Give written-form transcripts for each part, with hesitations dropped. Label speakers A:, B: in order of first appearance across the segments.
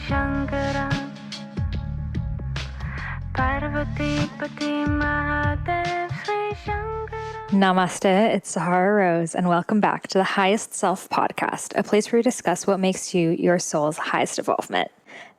A: Shankara Parvati Pati Mahadev Sri Shankara.
B: Namaste, it's Sahara Rose, and welcome back to the Highest Self podcast, a place where we discuss what makes you your soul's highest evolvement.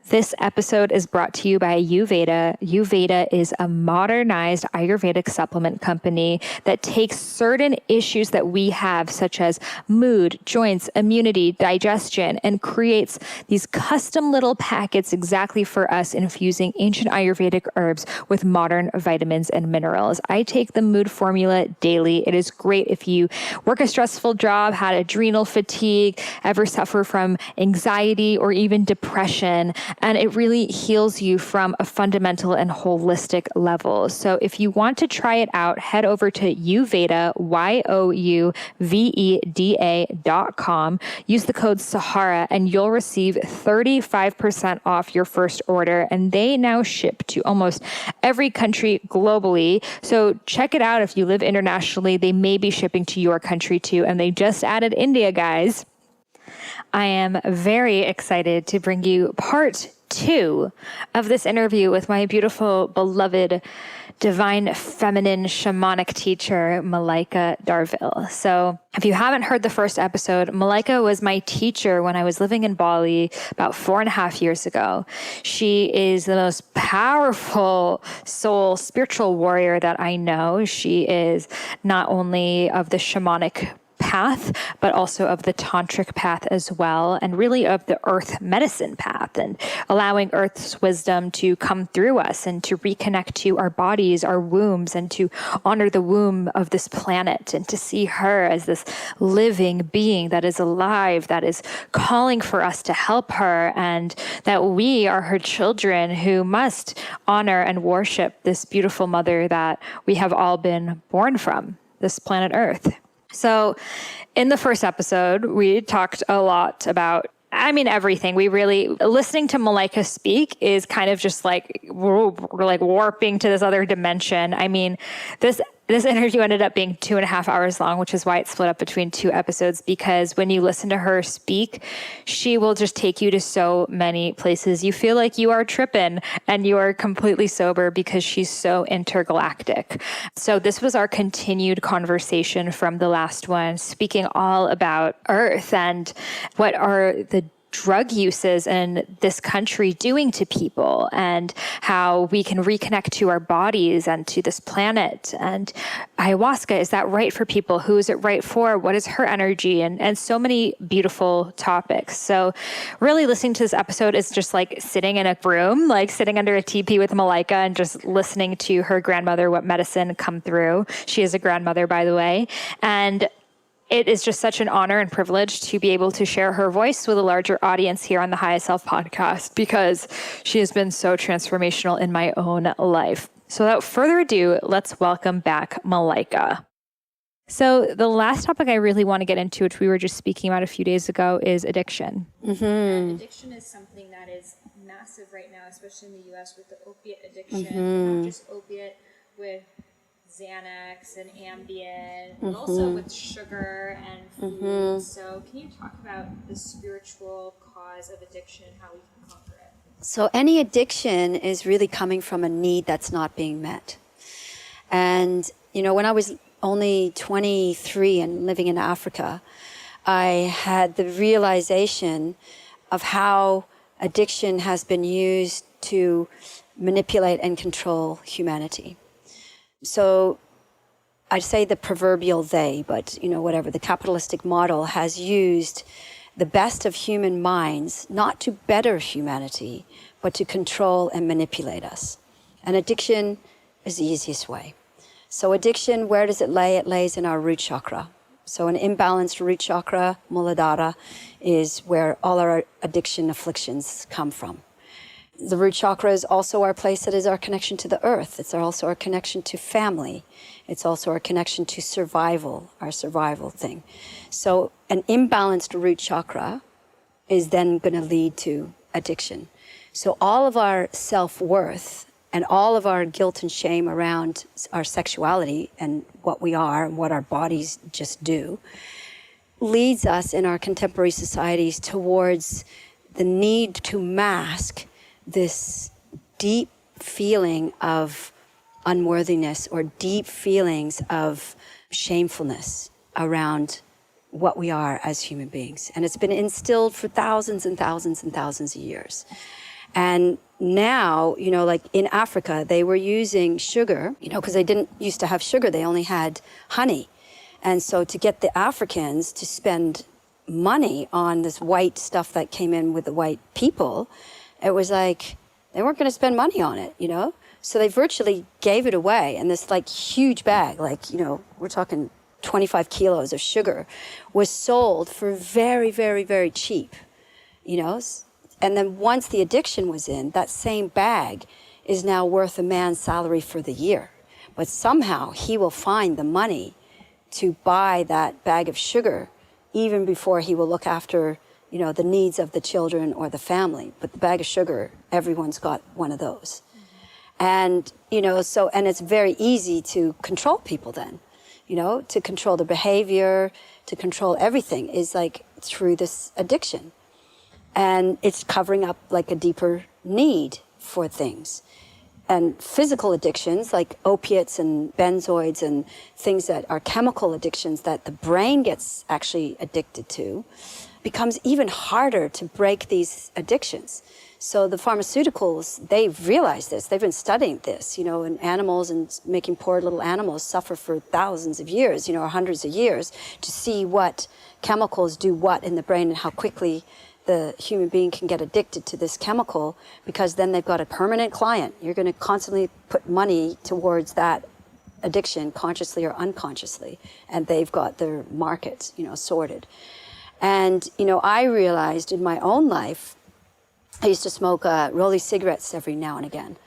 B: This episode is brought to you by Ayurveda. Ayurveda is a modernized Ayurvedic supplement company that takes certain issues that we have, such as mood, joints, immunity, digestion, and creates these custom little packets exactly for us, infusing ancient Ayurvedic herbs with modern vitamins and minerals. I take the mood formula daily. It is great if you work a stressful job, had adrenal fatigue, ever suffer from anxiety or even depression. And it really heals you from a fundamental and holistic level. So if you want to try it out, head over to Youveda, YOUVEDA.com. Use the code Sahara and you'll receive 35% off your first order. And they now ship to almost every country globally. So check it out if you live internationally. They may be shipping to your country too. And they just added India, guys. I am very excited to bring you part 2 of this interview with my beautiful, beloved, divine feminine shamanic teacher, Malaika Darville. So if you haven't heard the first episode, Malaika was my teacher when I was living in Bali about 4.5 years ago. She is the most powerful soul, spiritual warrior that I know. She is not only of the shamanic path, but also of the tantric path as well, and really of the earth medicine path, and allowing earth's wisdom to come through us and to reconnect to our bodies, our wombs, and to honor the womb of this planet, and to see her as this living being that is alive, that is calling for us to help her, and that we are her children who must honor and worship this beautiful mother that we have all been born from, this planet Earth. So in the first episode, we talked a lot about, everything. We really, listening to Malaika speak is kind of just like, we're like warping to this other dimension. This interview ended up being 2.5 hours long, which is why it's split up between 2 episodes, because when you listen to her speak, she will just take you to so many places. You feel like you are tripping and you are completely sober because she's so intergalactic. So this was our continued conversation from the last one, speaking all about Earth and what are the drug uses in this country doing to people, and how we can reconnect to our bodies and to this planet. And ayahuasca, is that right for people? Who is it right for? What is her energy? And so many beautiful topics. So really listening to this episode is just like sitting in a room, like sitting under a teepee with Malaika and just listening to her grandmother, what medicine come through. She is a grandmother, by the way. And it is just such an honor and privilege to be able to share her voice with a larger audience here on the Highest Self podcast, because she has been so transformational in my own life. So without further ado, let's welcome back Malaika. So the last topic I really want to get into, which we were just speaking about a few days ago, is addiction. Mm-hmm. And addiction is something that is massive right now, especially in the U.S. with the opiate addiction, not just opiate, with Xanax and Ambien, and also with sugar and food. So can you talk about the spiritual cause of addiction and how we can conquer it?
C: So any addiction is really coming from a need that's not being met. And, when I was only 23 and living in Africa, I had the realization of how addiction has been used to manipulate and control humanity. So I'd say the proverbial they, but whatever, the capitalistic model has used the best of human minds not to better humanity, but to control and manipulate us. And addiction is the easiest way. So addiction, where does it lay? It lays in our root chakra. So an imbalanced root chakra, Muladhara, is where all our addiction afflictions come from. The root chakra is also our place that is our connection to the earth. It's also our connection to family. It's also our connection to survival, our survival thing. So an imbalanced root chakra is then going to lead to addiction. So all of our self-worth and all of our guilt and shame around our sexuality and what we are and what our bodies just do leads us in our contemporary societies towards the need to mask this deep feeling of unworthiness or deep feelings of shamefulness around what we are as human beings. And it's been instilled for thousands and thousands and thousands of years. And now, you know, like in Africa, they were using sugar, you know, because they didn't used to have sugar, they only had honey. And so to get the Africans to spend money on this white stuff that came in with the white people, it was like they weren't going to spend money on it, you know? So they virtually gave it away. And this like huge bag, like, you know, we're talking 25 kilos of sugar, was sold for very, very, very cheap, you know? And then once the addiction was in, that same bag is now worth a man's salary for the year. But somehow he will find the money to buy that bag of sugar even before he will look after, you know, the needs of the children or the family. But the bag of sugar, everyone's got one of those. And, you know, so, and it's very easy to control people then, you know, to control the behavior, to control everything is like through this addiction. And it's covering up like a deeper need for things. And physical addictions like opiates and benzoids and things that are chemical addictions that the brain gets actually addicted to becomes even harder to break these addictions. So the pharmaceuticals, they've realized this. They've been studying this, you know, in animals and making poor little animals suffer for thousands of years, you know, or hundreds of years to see what chemicals do what in the brain and how quickly the human being can get addicted to this chemical, because then they've got a permanent client. You're going to constantly put money towards that addiction, consciously or unconsciously, and they've got their market, you know, sorted. And, you know, I realized in my own life, I used to smoke roll cigarettes every now and again,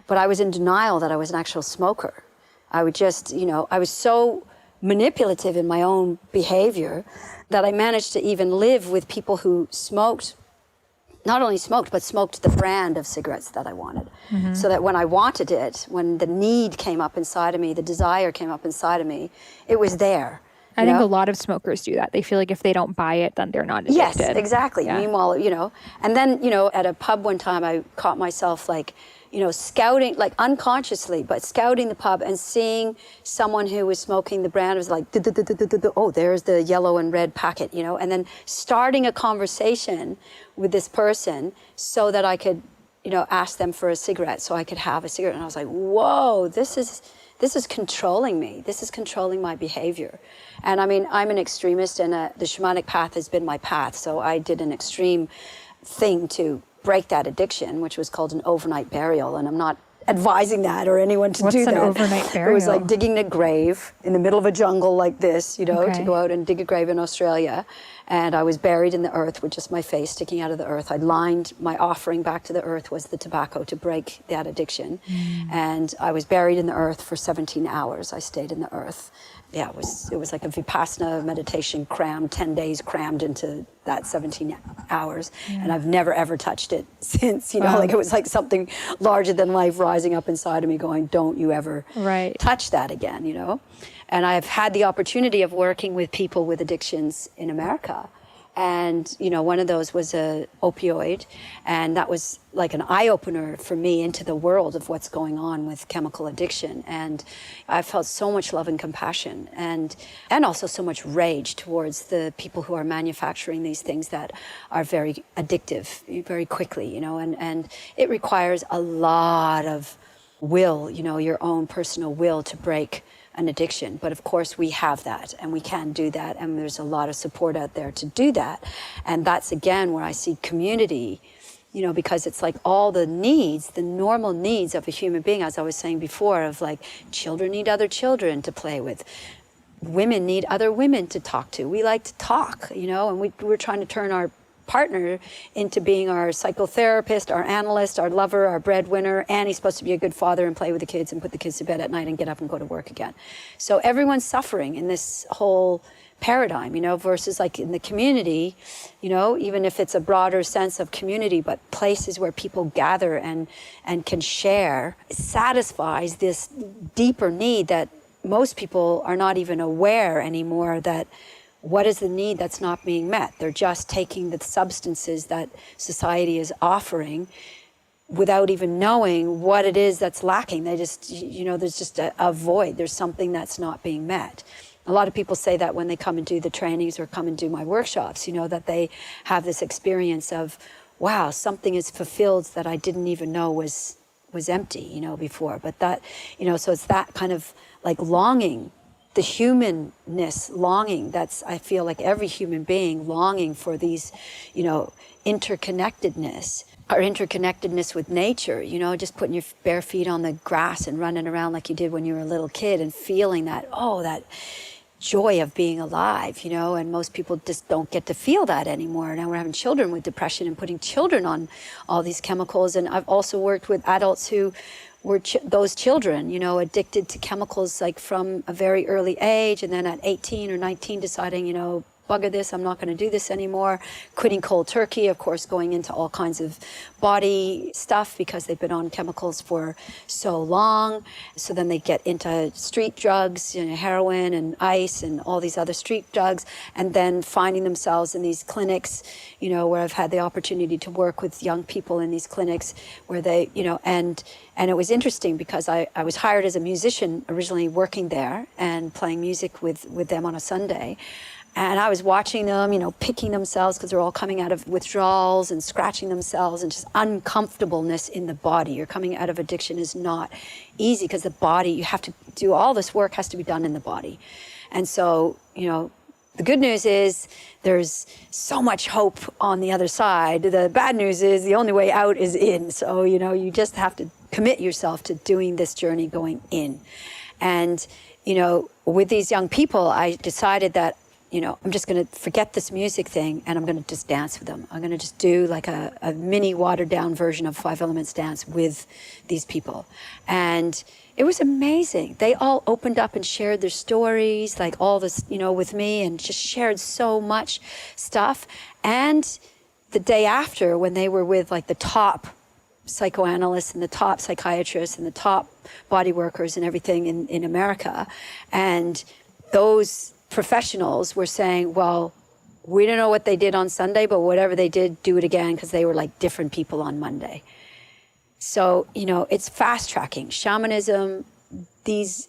C: but I was in denial that I was an actual smoker. I would just, you know, I was so manipulative in my own behavior that I managed to even live with people who smoked, not only smoked, but smoked the brand of cigarettes that I wanted. Mm-hmm. So that when I wanted it, when the need came up inside of me, the desire came up inside of me, it was there.
B: I think a lot of smokers do that. They feel like if they don't buy it, then they're not addicted.
C: Yes, exactly. Yeah. Meanwhile, you know, and then, you know, at a pub one time, I caught myself like, you know, scouting, like unconsciously, but scouting the pub and seeing someone who was smoking the brand was like, oh, there's the yellow and red packet, you know, and then starting a conversation with this person so that I could, you know, ask them for a cigarette so I could have a cigarette. And I was like, whoa, this is controlling me. This is controlling my behavior. And I mean, I'm an extremist and the shamanic path has been my path. So I did an extreme thing to break that addiction, which was called an overnight burial. And I'm not advising that or anyone to do that.
B: What's an overnight burial?
C: It was like digging a grave in the middle of a jungle like this, you know, to go out and dig a grave in Australia. And I was buried in the earth with just my face sticking out of the earth. I lined my offering back to the earth was the tobacco to break that addiction. And I was buried in the earth for 17 hours. I stayed in the earth. Yeah, it was like a Vipassana meditation crammed, 10 days crammed into that 17 hours. And I've never, ever touched it since, you know, like it was like something larger than life rising up inside of me going, don't you ever touch that again, you know? And I've had the opportunity of working with people with addictions in America. And, you know, one of those was a opioid. And that was like an eye-opener for me into the world of what's going on with chemical addiction. And I felt so much love and compassion and also so much rage towards the people who are manufacturing these things that are very addictive very quickly, you know, and it requires a lot of will, you know, your own personal will to break an addiction. But of course we have that and we can do that. And there's a lot of support out there to do that. And that's again where I see community, you know, because it's like all the needs, the normal needs of a human being, as I was saying before, of like children need other children to play with. Women need other women to talk to. We like to talk, you know, and we're trying to turn our partner into being our psychotherapist, our analyst, our lover, our breadwinner, and he's supposed to be a good father and play with the kids and put the kids to bed at night and get up and go to work again. So everyone's suffering in this whole paradigm, you know, versus like in the community, you know, even if it's a broader sense of community, but places where people gather and can share, satisfies this deeper need that most people are not even aware anymore that what is the need that's not being met? They're just taking the substances that society is offering without even knowing what it is that's lacking. They just, there's just a void. There's something that's not being met. A lot of people say that when they come and do the trainings or come and do my workshops, that they have this experience of, wow, something is fulfilled that I didn't even know was empty, before. But that, so it's that kind of like longing, the humanness longing. That's, I feel like every human being longing for these, interconnectedness. Our interconnectedness with nature, just putting your bare feet on the grass and running around like you did when you were a little kid and feeling that, that joy of being alive, and most people just don't get to feel that anymore. Now we're having children with depression and putting children on all these chemicals. And I've also worked with adults who were those children, addicted to chemicals like from a very early age, and then at 18 or 19 deciding, bugger this, I'm not going to do this anymore, quitting cold turkey, of course, going into all kinds of body stuff because they've been on chemicals for so long. So then they get into street drugs, heroin and ice and all these other street drugs, and then finding themselves in these clinics, where I've had the opportunity to work with young people in these clinics where they, and it was interesting because I was hired as a musician originally working there and playing music with them on a Sunday. And I was watching them, picking themselves because they're all coming out of withdrawals and scratching themselves and just uncomfortableness in the body. You're coming out of addiction is not easy because the body, you have to do all this work has to be done in the body. And so, the good news is there's so much hope on the other side. The bad news is the only way out is in. So, you just have to commit yourself to doing this journey going in. And, with these young people, I decided that I'm just going to forget this music thing and I'm going to just dance with them. I'm going to just do like a mini watered down version of Five Elements dance with these people. And it was amazing. They all opened up and shared their stories, like all this, with me, and just shared so much stuff. And the day after, when they were with like the top psychoanalysts and the top psychiatrists and the top body workers and everything in America, and those professionals were saying, well, we don't know what they did on Sunday, but whatever they did, do it again, because they were like different people on Monday. So, it's fast tracking. Shamanism, these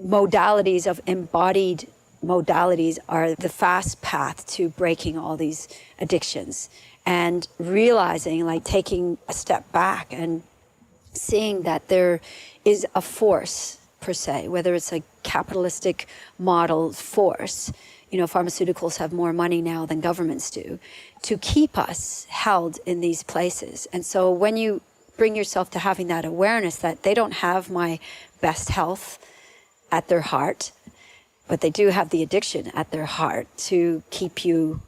C: modalities of embodied modalities are the fast path to breaking all these addictions and realizing, like taking a step back and seeing that there is a force per se, whether it's a capitalistic model force, pharmaceuticals have more money now than governments do, to keep us held in these places. And so when you bring yourself to having that awareness that they don't have my best health at their heart, but they do have the addiction at their heart to keep you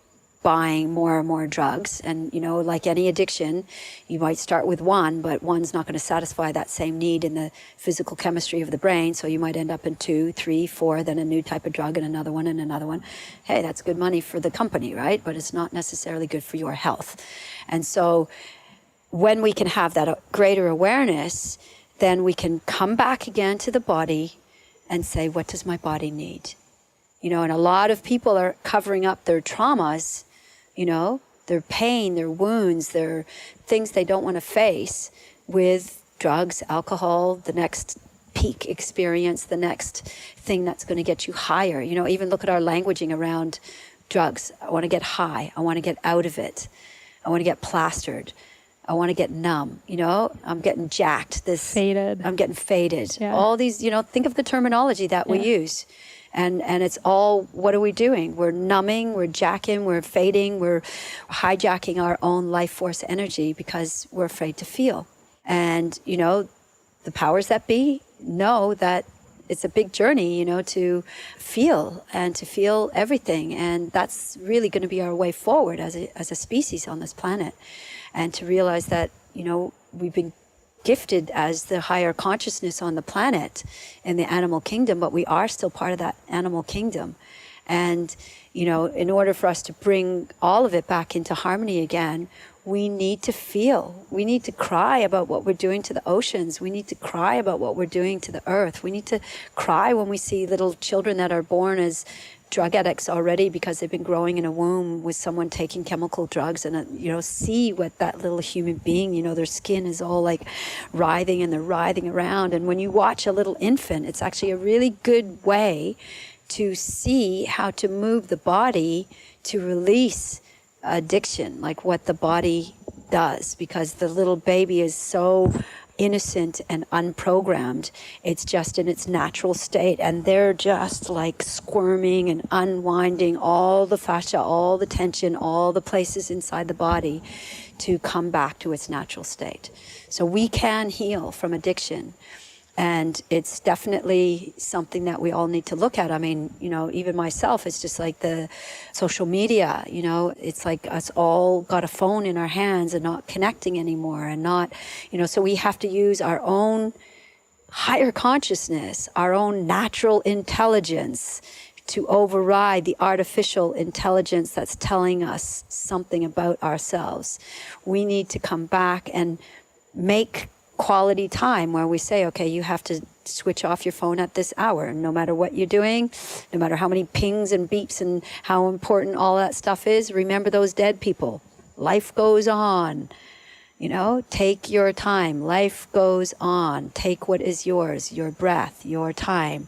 C: buying more and more drugs. And, like any addiction, you might start with one, but one's not going to satisfy that same need in the physical chemistry of the brain. So you might end up in 2, 3, 4, then a new type of drug and another one and another one. Hey, that's good money for the company, right? But it's not necessarily good for your health. And so when we can have that greater awareness, then we can come back again to the body and say, what does my body need? And a lot of people are covering up their traumas, their pain, their wounds, their things they don't want to face with drugs, alcohol, the next peak experience, the next thing that's going to get you higher. Even look at our languaging around drugs. I want to get high. I want to get out of it. I want to get plastered. I want to get numb. I'm getting jacked.
B: Faded.
C: I'm getting faded.
B: Yeah.
C: All these, think of the terminology that we use. And it's all, what are we doing? We're numbing, we're jacking, we're fading, we're hijacking our own life force energy because we're afraid to feel. And, the powers that be know that it's a big journey, to feel and to feel everything. And that's really going to be our way forward as a species on this planet. And to realize that, we've been gifted as the higher consciousness on the planet in the animal kingdom, but we are still part of that animal kingdom. And, in order for us to bring all of it back into harmony again, we need to feel. We need to cry about what we're doing to the oceans. We need to cry about what we're doing to the earth. We need to cry when we see little children that are born as drug addicts already because they've been growing in a womb with someone taking chemical drugs, and see what that little human being, their skin is all like writhing, and they're writhing around. And when you watch a little infant, it's actually a really good way to see how to move the body to release addiction, like what the body does, because the little baby is so innocent and unprogrammed. It's just in its natural state, and they're just like squirming and unwinding all the fascia, all the tension, all the places inside the body to come back to its natural state. So we can heal from addiction. And it's definitely something that we all need to look at. I mean, even myself, it's just like the social media, it's like us all got a phone in our hands and not connecting anymore, and not, so we have to use our own higher consciousness, our own natural intelligence to override the artificial intelligence that's telling us something about ourselves. We need to come back and make quality time where we say, okay, you have to switch off your phone at this hour, no matter what you're doing, no matter how many pings and beeps and how important all that stuff is. Remember those dead people. Life goes on. Take your time. Life goes on. Take what is yours, your breath, your time.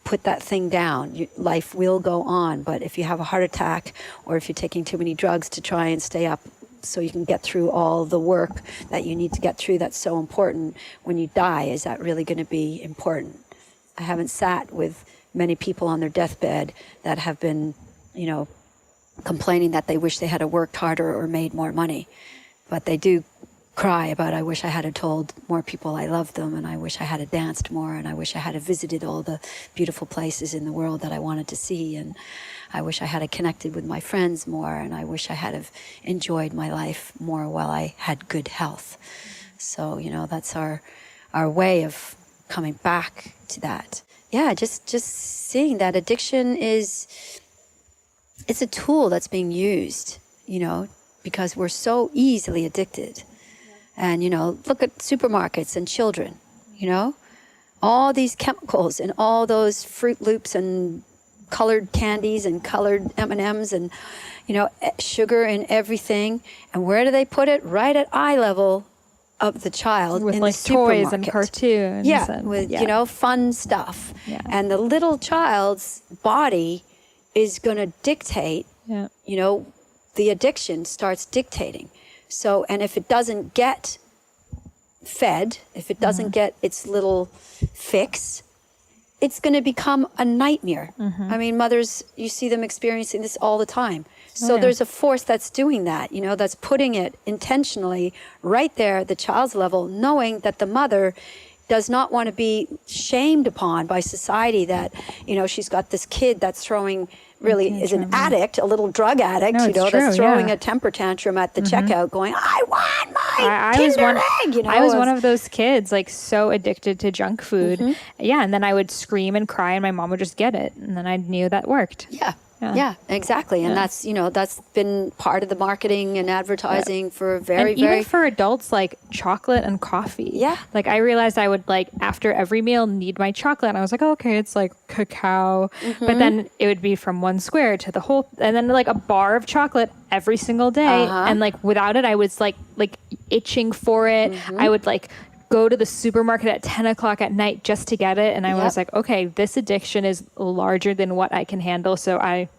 C: Put that thing down. Life will go on. But if you have a heart attack, or if you're taking too many drugs to try and stay up so you can get through all the work that you need to get through that's so important, when you die, is that really going to be important? I haven't sat with many people on their deathbed that have been, complaining that they wish they had worked harder or made more money. But they do cry about, I wish I had told more people I loved them, and I wish I had danced more, and I wish I had visited all the beautiful places in the world that I wanted to see, and I wish I had connected with my friends more, and I wish I had enjoyed my life more while I had good health. So, that's our way of coming back to that. Yeah, just seeing that addiction it's a tool that's being used, because we're so easily addicted. And, look at supermarkets and children, all these chemicals and all those Fruit Loops and colored candies and colored M&Ms and, sugar and everything. And where do they put it? Right at eye level of the child,
B: with
C: in
B: like
C: the supermarket.
B: toys and cartoons.
C: Yeah,
B: and,
C: with, fun stuff.
B: Yeah.
C: And the little child's body is going to dictate, the addiction starts dictating. So, and if it doesn't get fed, if it doesn't get its little fix, it's going to become a nightmare. I mean, mothers, you see them experiencing this all the time. So there's a force that's doing that, that's putting it intentionally right there at the child's level, knowing that the mother does not want to be shamed upon by society that, she's got this kid that's throwing really is an addict, a little drug addict, that's throwing a temper tantrum at the checkout going, I want my Kinder Egg,
B: I was one of those kids, like so addicted to junk food. Yeah, and then I would scream and cry and my mom would just get it. And then I knew that worked.
C: Yeah, exactly. And that's, that's been part of the marketing and advertising for very,
B: even for adults, like chocolate and coffee.
C: Yeah.
B: Like I realized I would after every meal need my chocolate. And I was like, oh, okay, it's like cacao. But then it would be from one square to the whole, and then like a bar of chocolate every single day. And without it, I was like itching for it. I would go to the supermarket at 10 o'clock at night just to get it. And I was like, okay, this addiction is larger than what I can handle. So I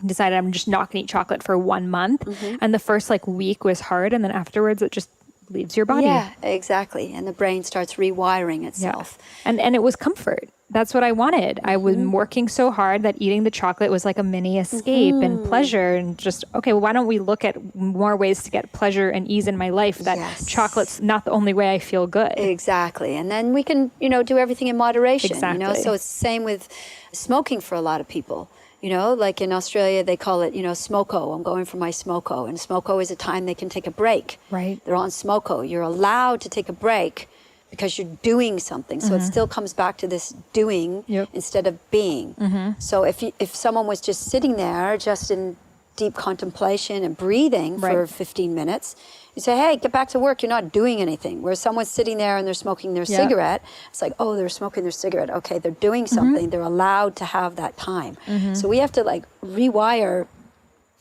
B: decided I'm just not going to eat chocolate for 1 month. And the first week was hard. And then afterwards it just leaves your body.
C: Yeah, exactly. And the brain starts rewiring itself.
B: And it was comfort. That's what I wanted. I was working so hard that eating the chocolate was like a mini escape and pleasure, and just, okay, well, why don't we look at more ways to get pleasure and ease in my life, that chocolate's not the only way I feel good.
C: Exactly. And then we can, do everything in moderation.
B: Exactly.
C: So it's the same with smoking for a lot of people. Like in Australia, they call it, smoko. I'm going for my smoko. And smoko is a time they can take a break.
B: Right.
C: They're on smoko. You're allowed to take a break because you're doing something. So it still comes back to this doing instead of being. So if someone was just sitting there just in deep contemplation and breathing for 15 minutes. You say, hey, get back to work. You're not doing anything. Where someone's sitting there and they're smoking their cigarette, it's like, oh, they're smoking their cigarette. Okay, they're doing something. They're allowed to have that time. So we have to like rewire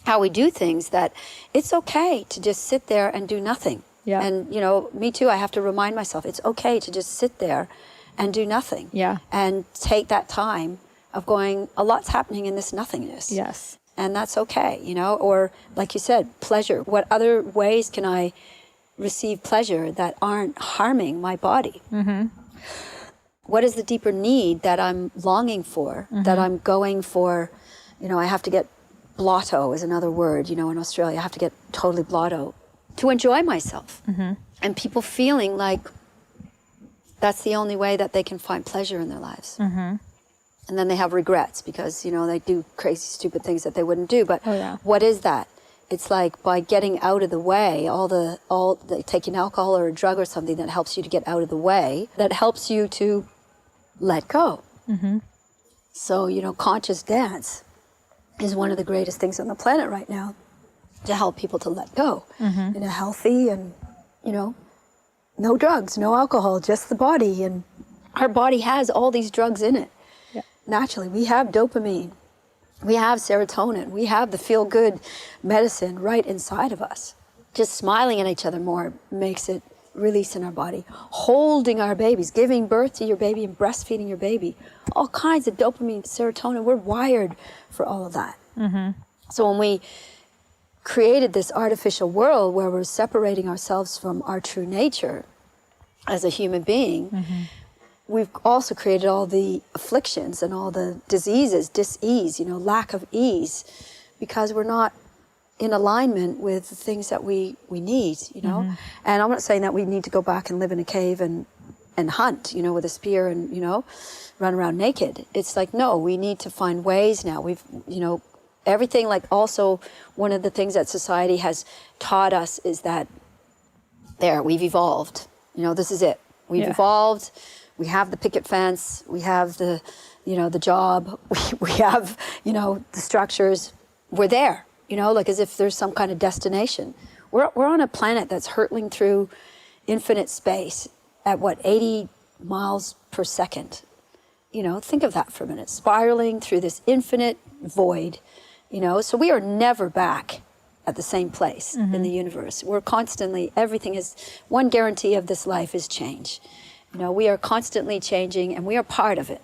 C: how we do things, that it's okay to just sit there and do nothing.
B: Yeah.
C: And, you know, me too, I have to remind myself, it's okay to just sit there and do nothing.
B: Yeah.
C: And take that time of going, a lot's happening in this nothingness.
B: Yes.
C: And that's okay, you know, or like you said, pleasure. What other ways can I receive pleasure that aren't harming my body? What is the deeper need that I'm longing for, that I'm going for? You know, I have to get blotto is another word, you know, in Australia, I have to get totally blotto to enjoy myself. And people feeling like that's the only way that they can find pleasure in their lives. And then they have regrets because, you know, they do crazy, stupid things that they wouldn't do. But what is that? It's like by getting out of the way, all the taking alcohol or a drug or something that helps you to get out of the way, that helps you to let go. So, you know, conscious dance is one of the greatest things on the planet right now, to help people to let go in a healthy and, you know, no drugs, no alcohol, just the body. And our body has all these drugs in it. Naturally, we have dopamine, we have serotonin, we have the feel-good medicine right inside of us. Just smiling at each other more makes it release in our body. Holding our babies, giving birth to your baby and breastfeeding your baby, all kinds of dopamine, serotonin, we're wired for all of that. So when we created this artificial world where we're separating ourselves from our true nature as a human being, we've also created all the afflictions and all the diseases, dis-ease, you know, lack of ease, because we're not in alignment with the things that we need, you know. And I'm not saying that we need to go back and live in a cave and hunt, you know, with a spear and, you know, run around naked. It's like, no, we need to find ways now. We've, you know, everything, like also one of the things that society has taught us is that we've evolved. You know, this is it. We've evolved. We have the picket fence, we have the, you know, the job, we have, you know, the structures. We're there, you know, like as if there's some kind of destination. We're on a planet that's hurtling through infinite space at 80 miles per second. You know, think of that for a minute, spiraling through this infinite void, you know, so we are never back at the same place in the universe. We're constantly, everything is, one guarantee of this life is change. You know, we are constantly changing and we are part of it.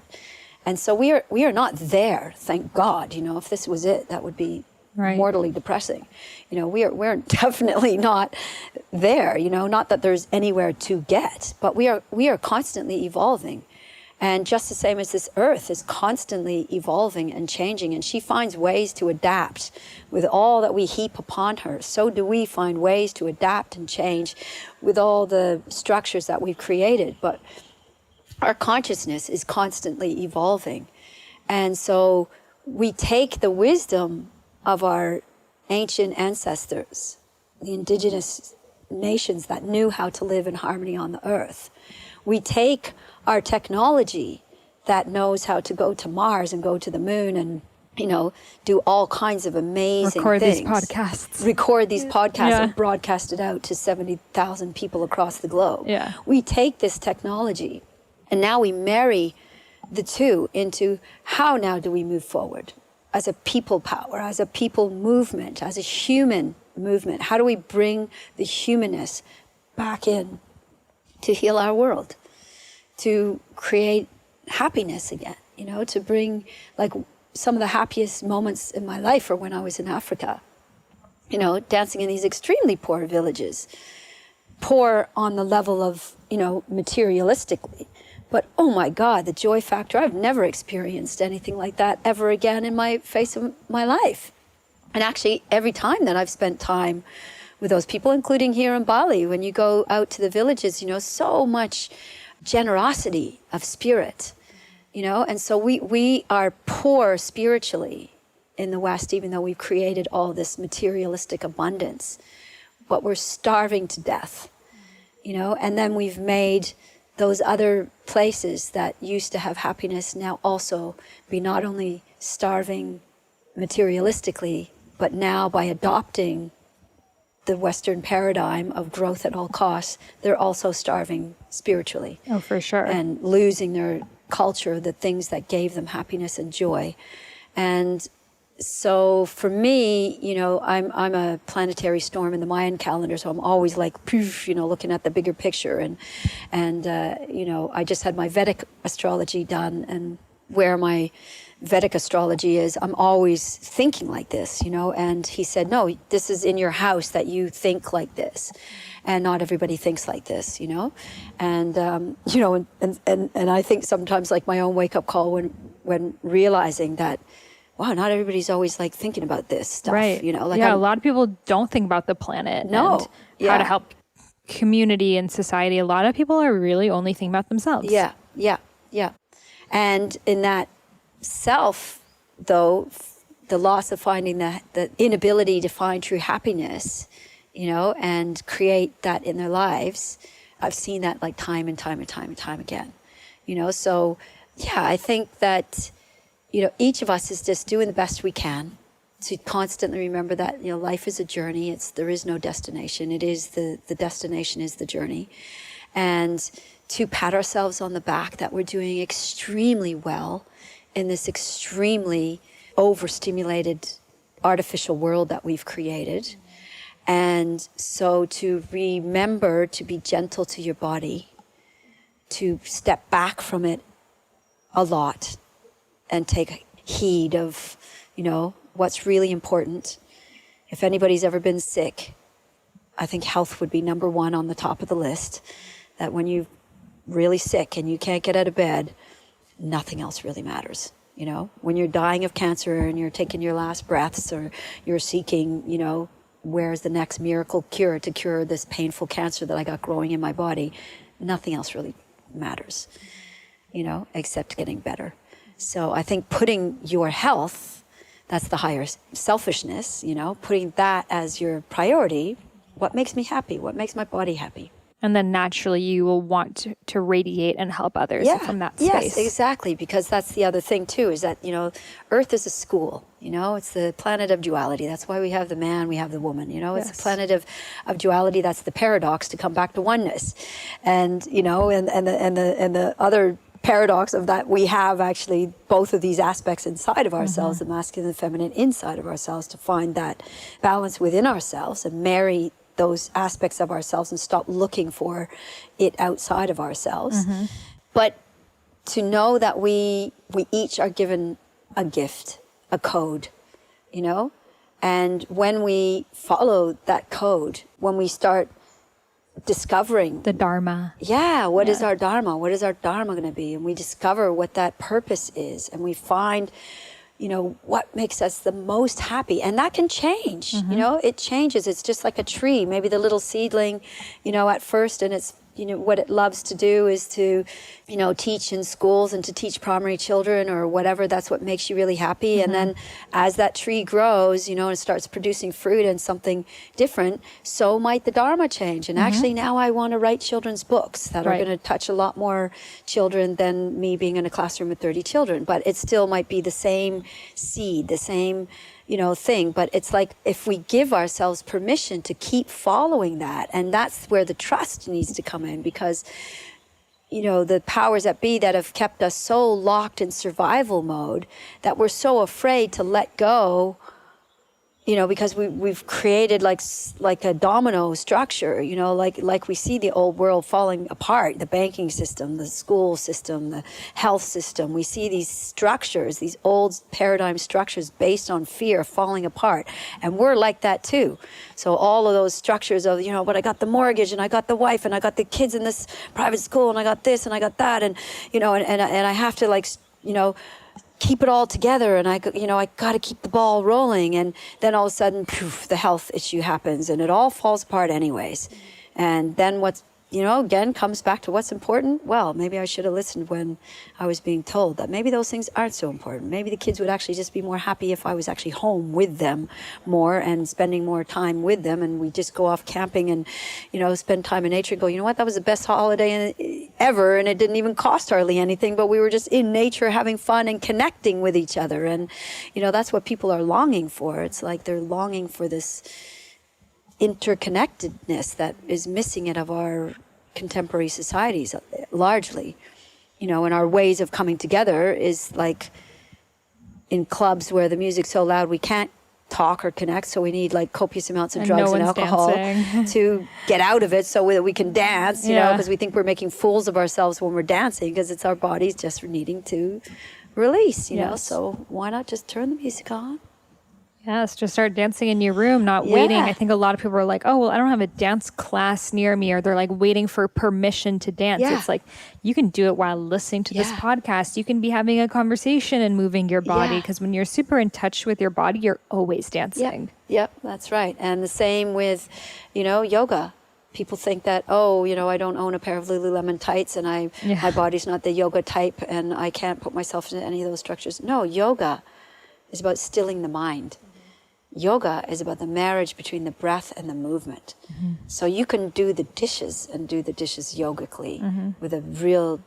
C: And so we are not there, thank God. You know, if this was it, that would be mortally depressing. You know, we're definitely not there, you know, not that there's anywhere to get, but we are constantly evolving. And just the same as this earth is constantly evolving and changing, and she finds ways to adapt with all that we heap upon her. So do we find ways to adapt and change with all the structures that we've created. But our consciousness is constantly evolving. And so we take the wisdom of our ancient ancestors, the indigenous nations that knew how to live in harmony on the earth. We take our technology that knows how to go to Mars and go to the moon and, you know, do all kinds of amazing things. Record these podcasts and broadcast it out to 70,000 people across the globe. We take this technology and now we marry the two into how now do we move forward as a people power, as a people movement, as a human movement. How do we bring the humanness back in to heal our world, to create happiness again, you know, to bring, like, some of the happiest moments in my life are when I was in Africa, you know, dancing in these extremely poor villages, poor on the level of, you know, materialistically. But oh my God, the joy factor, I've never experienced anything like that ever again in my face of my life. And actually, every time that I've spent time with those people, including here in Bali, when you go out to the villages, you know, so much generosity of spirit, you know. And so we are poor spiritually in the West, even though we've created all this materialistic abundance, but we're starving to death, you know. And then we've made those other places that used to have happiness now also be not only starving materialistically, But now by adopting the Western paradigm of growth at all costs, they're also starving spiritually.
B: Oh, for sure.
C: And losing their culture, the things that gave them happiness and joy. And so for me, you know, I'm a planetary storm in the Mayan calendar, so I'm always like, poof, you know, looking at the bigger picture. And you know, I just had my Vedic astrology done, and where my Vedic astrology is, I'm always thinking like this, you know. And he said, no, this is in your house that you think like this, and not everybody thinks like this, you know. And you know, and I think sometimes like my own wake up call when realizing that, wow, not everybody's always like thinking about this stuff,
B: right?
C: You know, like
B: a lot of people don't think about the planet and how to help community and society. A lot of people are really only thinking about themselves.
C: Yeah. And in that self, though, the loss of finding the inability to find true happiness, you know, and create that in their lives, I've seen that like time and time and time and time again, you know. So yeah, I think that, you know, each of us is just doing the best we can to constantly remember that, you know, life is a journey. There is no destination. It is the destination is the journey. And to pat ourselves on the back that we're doing extremely well in this extremely overstimulated artificial world that we've created. And so to remember to be gentle to your body, to step back from it a lot and take heed of, you know, what's really important. If anybody's ever been sick, I think health would be number one on the top of the list. That when you're really sick and you can't get out of bed, nothing else really matters. You know, when you're dying of cancer and you're taking your last breaths, or you're seeking, you know, where's the next miracle cure to cure this painful cancer that I got growing in my body, nothing else really matters, you know, except getting better. So I think putting your health, that's the higher selfishness, you know, putting that as your priority. What makes me happy? What makes my body happy?
B: And then naturally you will want to radiate and help others from that space.
C: Yes, exactly. Because that's the other thing too, is that, you know, Earth is a school, you know, it's the planet of duality. That's why we have the man, we have the woman, you know, it's a planet of duality. That's the paradox to come back to oneness. And, you know, and the other paradox of that, we have actually both of these aspects inside of ourselves, the masculine and feminine inside of ourselves, to find that balance within ourselves and marry those aspects of ourselves and stop looking for it outside of ourselves. But to know that we each are given a gift, a code, you know, and when we follow that code, when we start discovering
B: the Dharma.
C: What is our Dharma? What is our Dharma going to be? And we discover what that purpose is, and we find, you know, what makes us the most happy. And that can change, you know, it changes. It's just like a tree, maybe the little seedling, you know, at first, and it's, you know, what it loves to do is to, you know, teach in schools and to teach primary children or whatever. That's what makes you really happy. And then as that tree grows, you know, and starts producing fruit and something different, so might the Dharma change. And actually now I want to write children's books that are going to touch a lot more children than me being in a classroom with 30 children. But it still might be the same seed, the same, you know, thing. But it's like, if we give ourselves permission to keep following that, and that's where the trust needs to come in, because, you know, the powers that be that have kept us so locked in survival mode that we're so afraid to let go, you know, because we've created like a domino structure, you know, like we see the old world falling apart, the banking system, the school system, the health system. We see these structures, these old paradigm structures based on fear falling apart. And we're like that too. So all of those structures of, you know, but I got the mortgage and I got the wife and I got the kids in this private school and I got this and I got that. And, you know, and I have to, like, you know, keep it all together, and I got to keep the ball rolling, and then all of a sudden, poof, the health issue happens, and it all falls apart anyways. And then what's, you know, again, comes back to what's important. Well, maybe I should have listened when I was being told that maybe those things aren't so important. Maybe the kids would actually just be more happy if I was actually home with them more and spending more time with them, and we just go off camping and, you know, spend time in nature and go, you know what, that was the best holiday ever, and it didn't even cost hardly anything, but we were just in nature having fun and connecting with each other. And, you know, that's what people are longing for. It's like they're longing for this interconnectedness that is missing out of our contemporary societies largely. You know, and our ways of coming together is like in clubs where the music's so loud we can't talk or connect, so we need like copious amounts of drugs and alcohol to get out of it so that we can dance, you know, because we think we're making fools of ourselves when we're dancing, because it's our bodies just needing to release, you know. So why not just turn the music on?
B: Yes, just start dancing in your room, not waiting. I think a lot of people are like, oh, well, I don't have a dance class near me, or they're like waiting for permission to dance. It's like, you can do it while listening to this podcast. You can be having a conversation and moving your body, because when you're super in touch with your body, you're always dancing.
C: Yep, that's right. And the same with, you know, yoga. People think that, oh, you know, I don't own a pair of Lululemon tights and my body's not the yoga type and I can't put myself into any of those structures. No, yoga is about stilling the mind. Yoga is about the marriage between the breath and the movement. So you can do the dishes and do the dishes yogically with a real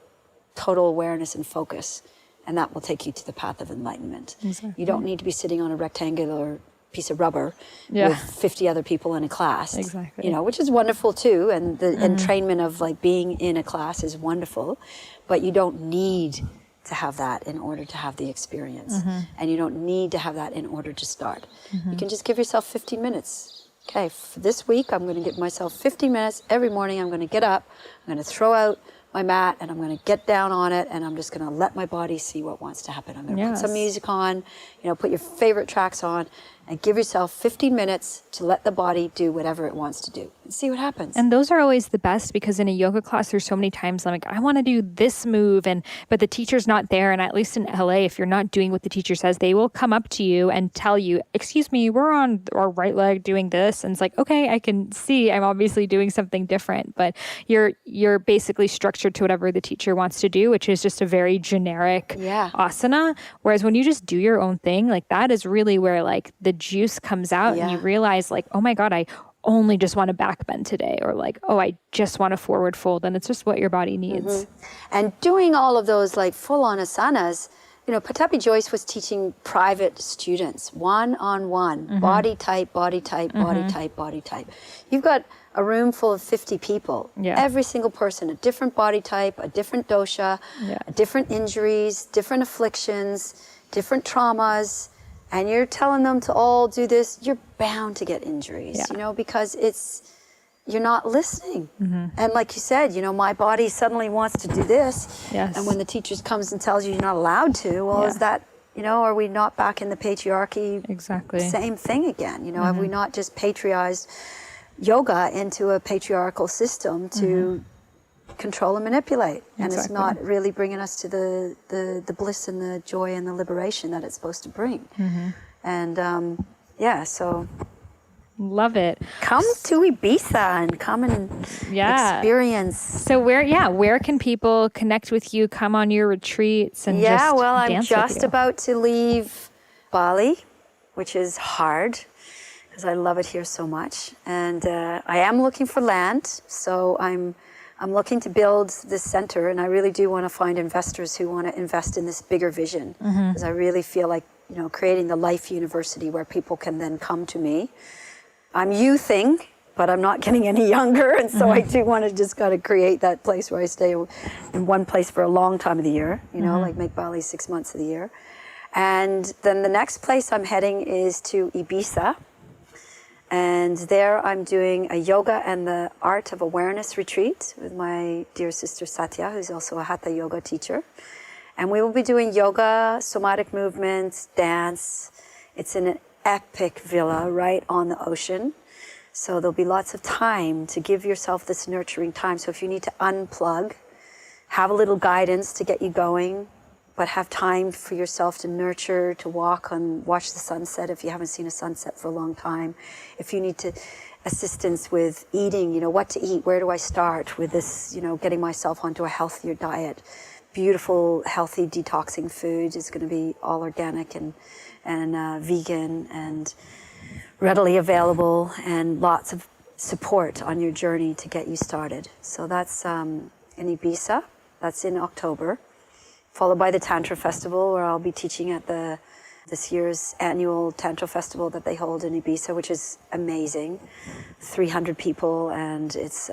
C: total awareness and focus, and that will take you to the path of enlightenment. You don't need to be sitting on a rectangular piece of rubber with 50 other people in a class, you know, which is wonderful too, and the entrainment of like being in a class is wonderful, but you don't need to have that in order to have the experience. And you don't need to have that in order to start. You can just give yourself 15 minutes. Okay, for this week, I'm going to give myself 15 minutes every morning. I'm going to get up, I'm going to throw out my mat, and I'm going to get down on it, and I'm just going to let my body see what wants to happen. I'm going to put some music on, you know, put your favorite tracks on, and give yourself 15 minutes to let the body do whatever it wants to do and see what happens.
B: And those are always the best, because in a yoga class, there's so many times I'm like, I want to do this move, but the teacher's not there. And at least in LA, if you're not doing what the teacher says, they will come up to you and tell you, excuse me, we're on our right leg doing this. And it's like, okay, I can see I'm obviously doing something different, but you're basically structured to whatever the teacher wants to do, which is just a very generic asana. Whereas when you just do your own thing, like that is really where like the juice comes out and you realize like, oh my God, I only just want to back bend today, or like, oh, I just want to forward fold, and it's just what your body needs.
C: And doing all of those like full-on asanas, you know, Patapi Joyce was teaching private students, one-on-one, body type, body type, body type, body type. You've got a room full of 50 people, every single person, a different body type, a different dosha, different injuries, different afflictions, different traumas, and you're telling them to all do this, you're bound to get injuries, you know, because you're not listening. And like you said, you know, my body suddenly wants to do this. And when the teacher comes and tells you you're not allowed to, well, is that, you know, are we not back in the patriarchy? Same thing again, you know, have we not just patriarched yoga into a patriarchal system to control and manipulate, and it's not really bringing us to the bliss and the joy and the liberation that it's supposed to bring. And so
B: love it.
C: Come to Ibiza and come and experience.
B: So where can people connect with you, come on your retreats, and
C: I'm just about to leave Bali, which is hard because I love it here so much, and I am looking for land, so I'm looking to build this center, and I really do want to find investors who want to invest in this bigger vision, because I really feel like, you know, creating the life university where people can then come to me. I'm youthing, but I'm not getting any younger, and so I do want to just kind of create that place where I stay in one place for a long time of the year, you know, like make Bali 6 months of the year. And then the next place I'm heading is to Ibiza. And there I'm doing a yoga and the art of awareness retreat with my dear sister Satya, who's also a hatha yoga teacher. And we will be doing yoga, somatic movements, dance. It's in an epic villa right on the ocean. So there'll be lots of time to give yourself this nurturing time. So if you need to unplug, have a little guidance to get you going, but have time for yourself to nurture, to walk and watch the sunset if you haven't seen a sunset for a long time. If you need assistance with eating, you know, what to eat, where do I start with this, you know, getting myself onto a healthier diet. Beautiful, healthy, detoxing food is going to be all organic and vegan and readily available, and lots of support on your journey to get you started. So that's in Ibiza. That's in October, followed by the Tantra Festival, where I'll be teaching at this year's annual Tantra Festival that they hold in Ibiza, which is amazing. 300 people, and it's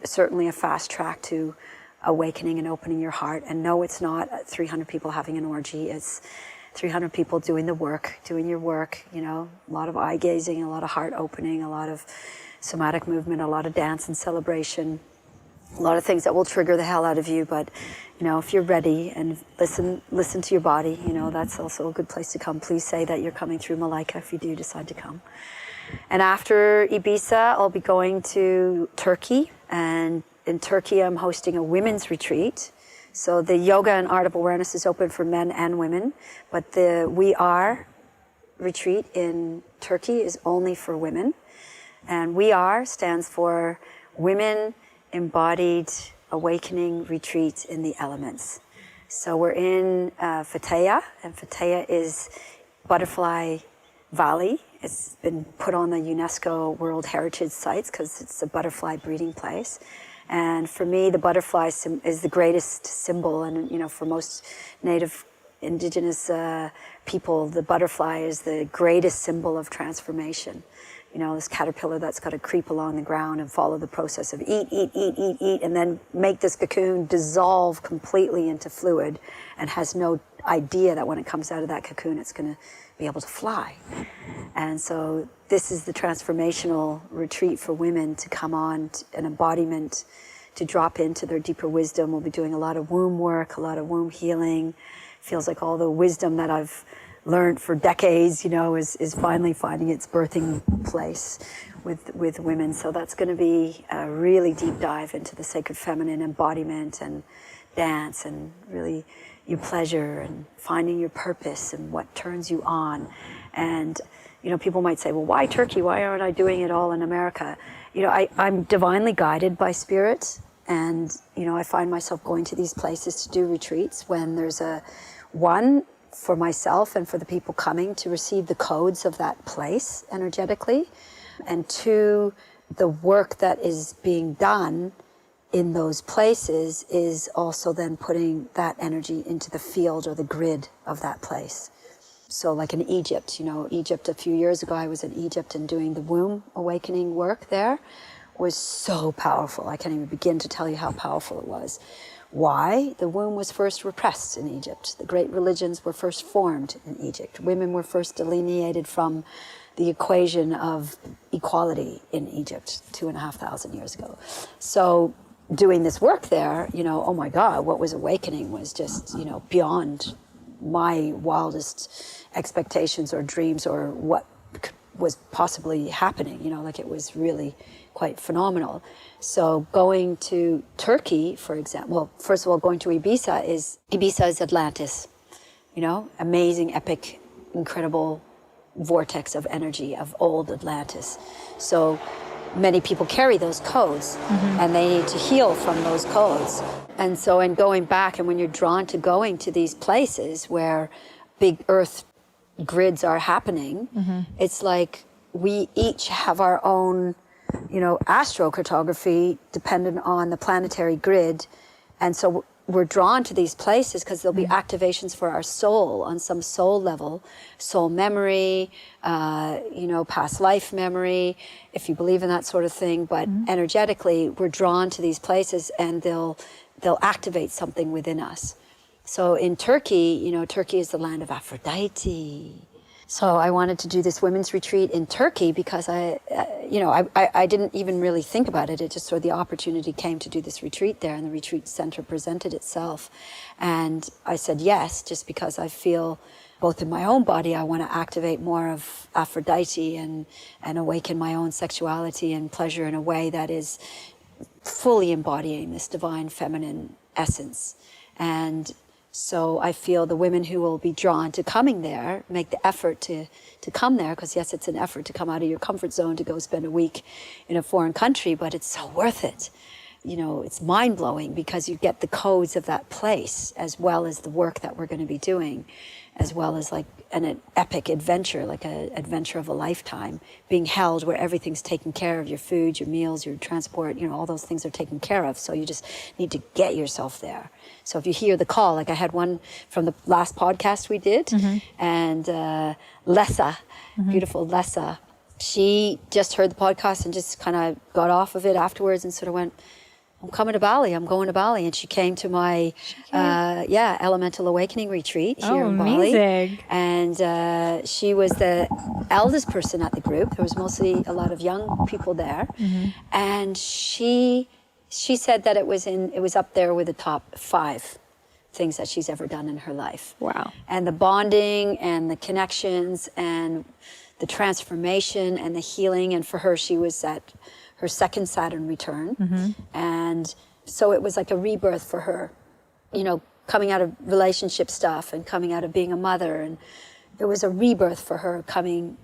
C: certainly a fast track to awakening and opening your heart. And no, it's not 300 people having an orgy. It's 300 people doing the work, doing your work, you know, a lot of eye gazing, a lot of heart opening, a lot of somatic movement, a lot of dance and celebration, a lot of things that will trigger the hell out of you. But, you know, if you're ready and listen to your body, you know, that's also a good place to come. Please say that you're coming through Malaika if you do decide to come. And after Ibiza, I'll be going to Turkey. And in Turkey, I'm hosting a women's retreat. So the yoga and art of awareness is open for men and women, but the We Are retreat in Turkey is only for women. And We Are stands for Women Embodied Awakening Retreat in the Elements. So we're in Fataya, and Fataya is Butterfly Valley. It's been put on the UNESCO World Heritage Sites because it's a butterfly breeding place. And for me, the butterfly is the greatest symbol. And, you know, for most native indigenous people, the butterfly is the greatest symbol of transformation. You know, this caterpillar that's got to creep along the ground and follow the process of eat, and then make this cocoon dissolve completely into fluid, and has no idea that when it comes out of that cocoon, it's going to be able to fly. And so this is the transformational retreat for women to come on, an embodiment, to drop into their deeper wisdom. We'll be doing a lot of womb work, a lot of womb healing. Feels like all the wisdom that I've learned for decades, you know, is finally finding its birthing place with women. So that's going to be a really deep dive into the sacred feminine embodiment and dance, and really your pleasure and finding your purpose and what turns you on. And, you know, people might say, well, why Turkey? Why aren't I doing it all in America? You know, I'm divinely guided by spirit, and, you know, I find myself going to these places to do retreats when there's one, for myself and for the people coming to receive the codes of that place energetically, and two, the work that is being done in those places is also then putting that energy into the field or the grid of that place. So like in Egypt, you know, Egypt a few years ago, I was in Egypt and doing the womb awakening work there was so powerful. I can't even begin to tell you how powerful it was. Why? The womb was first repressed in Egypt. The great religions were first formed in Egypt. Women were first delineated from the equation of equality in Egypt 2,500 years ago. So doing this work there, you know, oh my God, what was awakening was just, you know, beyond my wildest expectations or dreams or what was possibly happening, you know, like it was really quite phenomenal. So going to Turkey, for example, well, first of all, going to Ibiza is Atlantis, you know, amazing, epic, incredible vortex of energy of old Atlantis. So many people carry those codes, and they need to heal from those codes. And so in going back, and when you're drawn to going to these places where big earth grids are happening, it's like we each have our own, you know, astrocartography dependent on the planetary grid. And so we're drawn to these places because there'll be activations for our soul on some soul level, soul memory, you know, past life memory, if you believe in that sort of thing. But energetically, we're drawn to these places, and they'll activate something within us. So in Turkey, you know, Turkey is the land of Aphrodite. So I wanted to do this women's retreat in Turkey because I didn't even really think about it. It just sort of the opportunity came to do this retreat there, and the retreat center presented itself. And I said yes, just because I feel both in my own body, I want to activate more of Aphrodite and awaken my own sexuality and pleasure in a way that is fully embodying this divine feminine essence. And so I feel the women who will be drawn to coming there make the effort to come there, because yes, it's an effort to come out of your comfort zone to go spend a week in a foreign country, but it's so worth it. it's mind-blowing because you get the codes of that place as well as the work that we're going to be doing, as well as like an epic adventure, like an adventure of a lifetime being held where everything's taken care of, your food, your meals, your transport, all those things are taken care of. So you just need to get yourself there. So if you hear the call, like I had one from the last podcast we did, and Lessa, beautiful Lessa, she just heard the podcast and just kind of got off of it afterwards and sort of went, I'm coming to Bali. I'm going to Bali. And she came to my, Elemental Awakening retreat here in Bali.
B: Amazing.
C: And she was the eldest person at the group. There was mostly a lot of young people there. And she said that it was up there with the top 5 things that she's ever done in her life.
B: Wow.
C: And the bonding and the connections and the transformation and the healing. And for her, she was at her second Saturn return. And so it was like a rebirth for her, coming out of relationship stuff and coming out of being a mother. And it was a rebirth for her coming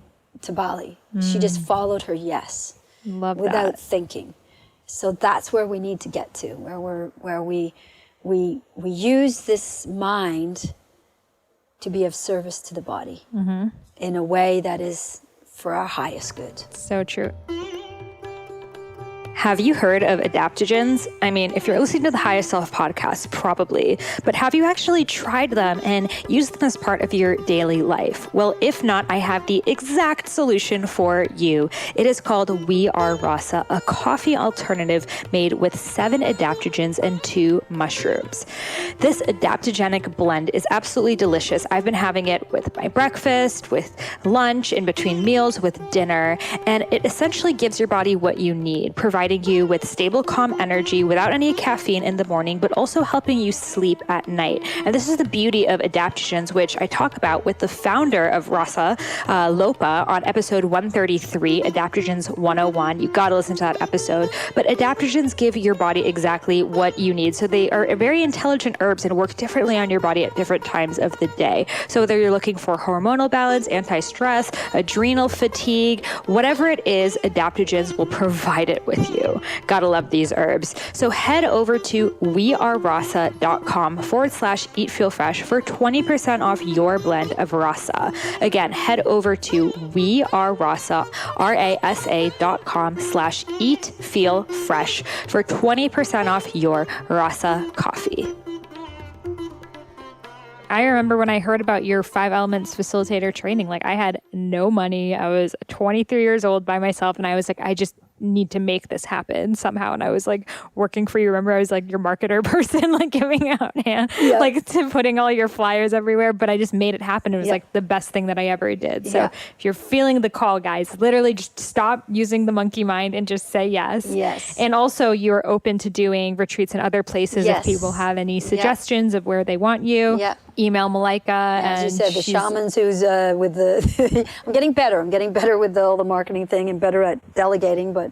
C: to Bali. She just followed her yes.
B: Love
C: without
B: that.
C: thinking. So that's where we need to get to, where we use this mind to be of service to the body in a way that is for our highest good.
B: So true. Have you heard of adaptogens? I mean, if you're listening to the Highest Self podcast, probably, but have you actually tried them and used them as part of your daily life? Well, if not, I have the exact solution for you. It is called We Are Rasa, a coffee alternative made with 7 adaptogens and 2 mushrooms. This adaptogenic blend is absolutely delicious. I've been having it with my breakfast, with lunch, in between meals, with dinner, and it essentially gives your body what you need, providing you with stable, calm energy without any caffeine in the morning, but also helping you sleep at night. And this is the beauty of adaptogens, which I talk about with the founder of Rasa, Lopa, on episode 133, Adaptogens 101. You got to listen to that episode. But adaptogens give your body exactly what you need. So they are very intelligent herbs and work differently on your body at different times of the day. So whether you're looking for hormonal balance, anti-stress, adrenal fatigue, whatever it is, adaptogens will provide it with you. Gotta love these herbs. So head over to wearerasa.com/eatfeelfresh for 20% off your blend of rasa. Again, head over to wearerasa.com/eatfeelfresh for 20% off your rasa coffee. I remember when I heard about your 5 Elements Facilitator training, like I had no money. I was 23 years old by myself, and I was like, I just need to make this happen somehow. And I was like working for you. Remember, I was like your marketer person, like giving out like to putting all your flyers everywhere. But I just made it happen. It was like the best thing that I ever did. So if you're feeling the call, guys, literally just stop using the monkey mind and just say yes.
C: Yes.
B: And also you're open to doing retreats in other places if people have any suggestions of where they want you. Email Malaika.
C: As you said, the shamans who's with the, I'm getting better with all the marketing thing and better at delegating, but